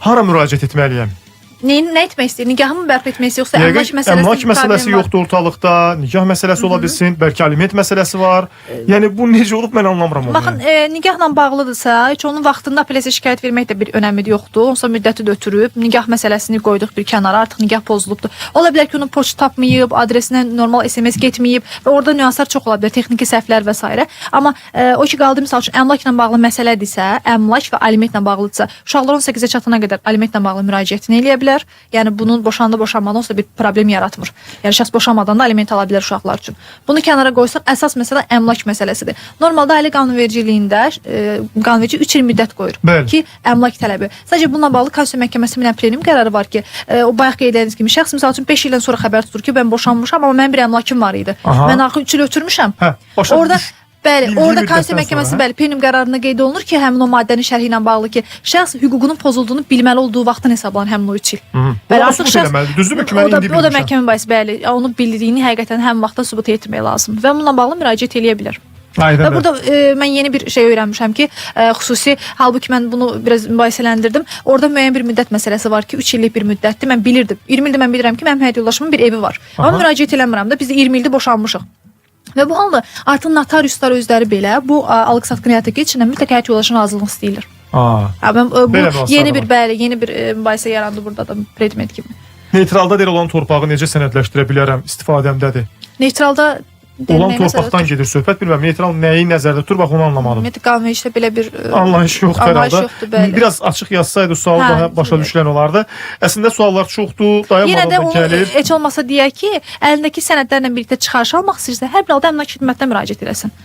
Hara müraciət etməliyəm? Nə etmək istəyir? Nikahımı bərpa etmək istəyir, yoxsa əmlak məsələsi yoxdur ortalıqda, nikah məsələsi ola bilsin, bəlkə aliment məsələsi var. Yəni bu necə olub mən anlamıram onu. Baxın, nikahla bağlıdırsa, heç onun vaxtında apellyasiya şikayət vermək də bir önəmi yoxdur. Onsa müddəti də ötürüb, nikah məsələsini qoyduq bir kənara, artıq nikah pozulubdur. Ola bilər ki, onun poçt tapmayıb, adresinə normal SMS getməyib və orada nüanslar çox ola bilər, texniki səhvlər və s. Amma o ki qaldı misal üçün əmlakla bağlı məsələdirsə, əmlak və alimentlə bağlıdırsa, uşaqlar 18-ə çatana qədər alimentlə bağlı müraciətini eləyə bilər. Yəni bunun boşanmadan olsa bir problem yaratmır. Yəni şəxs boşanmadan da aliment ala bilər uşaqlar üçün. Bunu kənara qoysaq, əsas məsələ əmlak məsələsidir. Normalda ailə qanunvericiliyində qanunverici 3 il müddət qoyur ki, əmlak tələbi. Sadəcə bununla bağlı Konstitusiya Məhkəməsinin plenum qərarı var ki, o bayaq qeyd etdiyiniz kimi şəxs misal üçün 5 ildən sonra xəbər tutur ki, mən boşanmışam, amma mənim bir əmlakım var idi. Mən axı 3 il ötürmüşəm. Orada bəli, orada Konstitusiya Məhkəməsi bəli plenum qərarında qeyd olunur ki, həmin o maddənin şərhi ilə bağlı ki, şəxs hüququnun pozulduğunu bilməli olduğu vaxtdan hesablanır həmin o 3 il. Bəli, artıq şəxs düzdürmü ki, mən indi bilmişəm. O da məhkəmə bahisi, bəli, onu bildiyini həqiqətən həmin vaxtda sübut etmək lazımdır və bununla bağlı müraciət eləyə bilər. Və burada mən yeni bir şey öyrənmişəm ki, xüsusi, halbuki mən bunu biraz mübahisələndirdim. Orada müəyyən bir müddət məsələsi var ki, 3 illik bir müddətdir. Mən bilirdim. 20 ildir mən bilirəm ki, mənim həyat yoldaşımın bir evi var. Amma müraciət eləmirəm də. Biz də 20 ildir boşanmışıq. Və bu halda artıq notariuslar özləri belə bu alıq-satqın həyata keçirən mütləq həyat yoldaşının razılığını istəyirlər. Bu yeni bir mübahisə yarandı burada da predmet kimi. Neytralda deyil olan torpağı necə sənədləşdirə bilərəm istifadəmdədir? Neytralda olan torpaqdan gedir söhbət, bilməm. Neytral nəyi nəzərdə tutur, bax onu anlamadım. Ümumiyyətlə qanunvericilikdə belə bir anlayış yoxdur herhalde. Biraz açıq yazsaydı sual daha başa düşülən olardı. Əslində suallar çoxdur, dayanmadan da gəlir. Heç olmasa deyək ki, əlindəki sənədlərlə birlikdə çıxarış almaq istəyirsə, hər bir halda əmlak xidmətinə müraciət edəsən.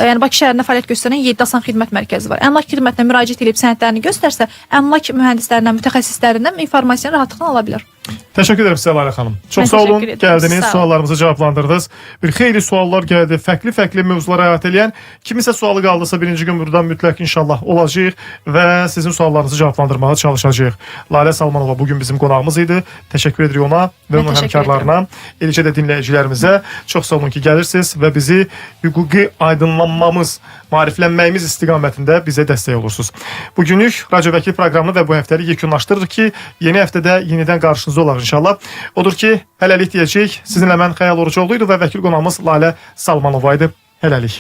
Yəni Bakı şəhərində fəaliyyət göstərən 7 asan xidmət mərkəzi var. Əmlak xidmətinə müraciət edib sənədlərini göstərsə, əmlak mühəndislərindən, mütəxəssislərindən informasiyanı rahatlıqla ala bilər. Təşəkkür edirəm sizə Layla xanım. Çox sağ olun, gəldiniz, suallarımızı cavablandırdınız. Bir xeyli suallar gəldi, fərqli mövzulara əhatə edən. Kimisə sualı qaldısa birinci gün buradan mütləq inşallah olacaq və sizin suallarınızı cavablandırmağa çalışacağıq. Layla Salmanova bugün bizim qonağımız idi. Təşəkkür edirik ona və onun həmkarlarına, eləcə də dinləyicilərimizə. Çox sağ olun ki, gəlirsiniz və bizi hüquqi aydınlanmamız, maariflənməyimiz istiqamətində bizə dəstək olursunuz. Bugünlük Radio Vəkil proqramını və bu həftəlik yekunlaşdırırıq ki, yeni həftədə yenidən qarşınızda olar inşallah. Odur ki, hələlik deyəcək. Sizinlə mən Xəyal Orucoğlu idi və vəkil qonağımız Layla Salmanova idi. Hələlik.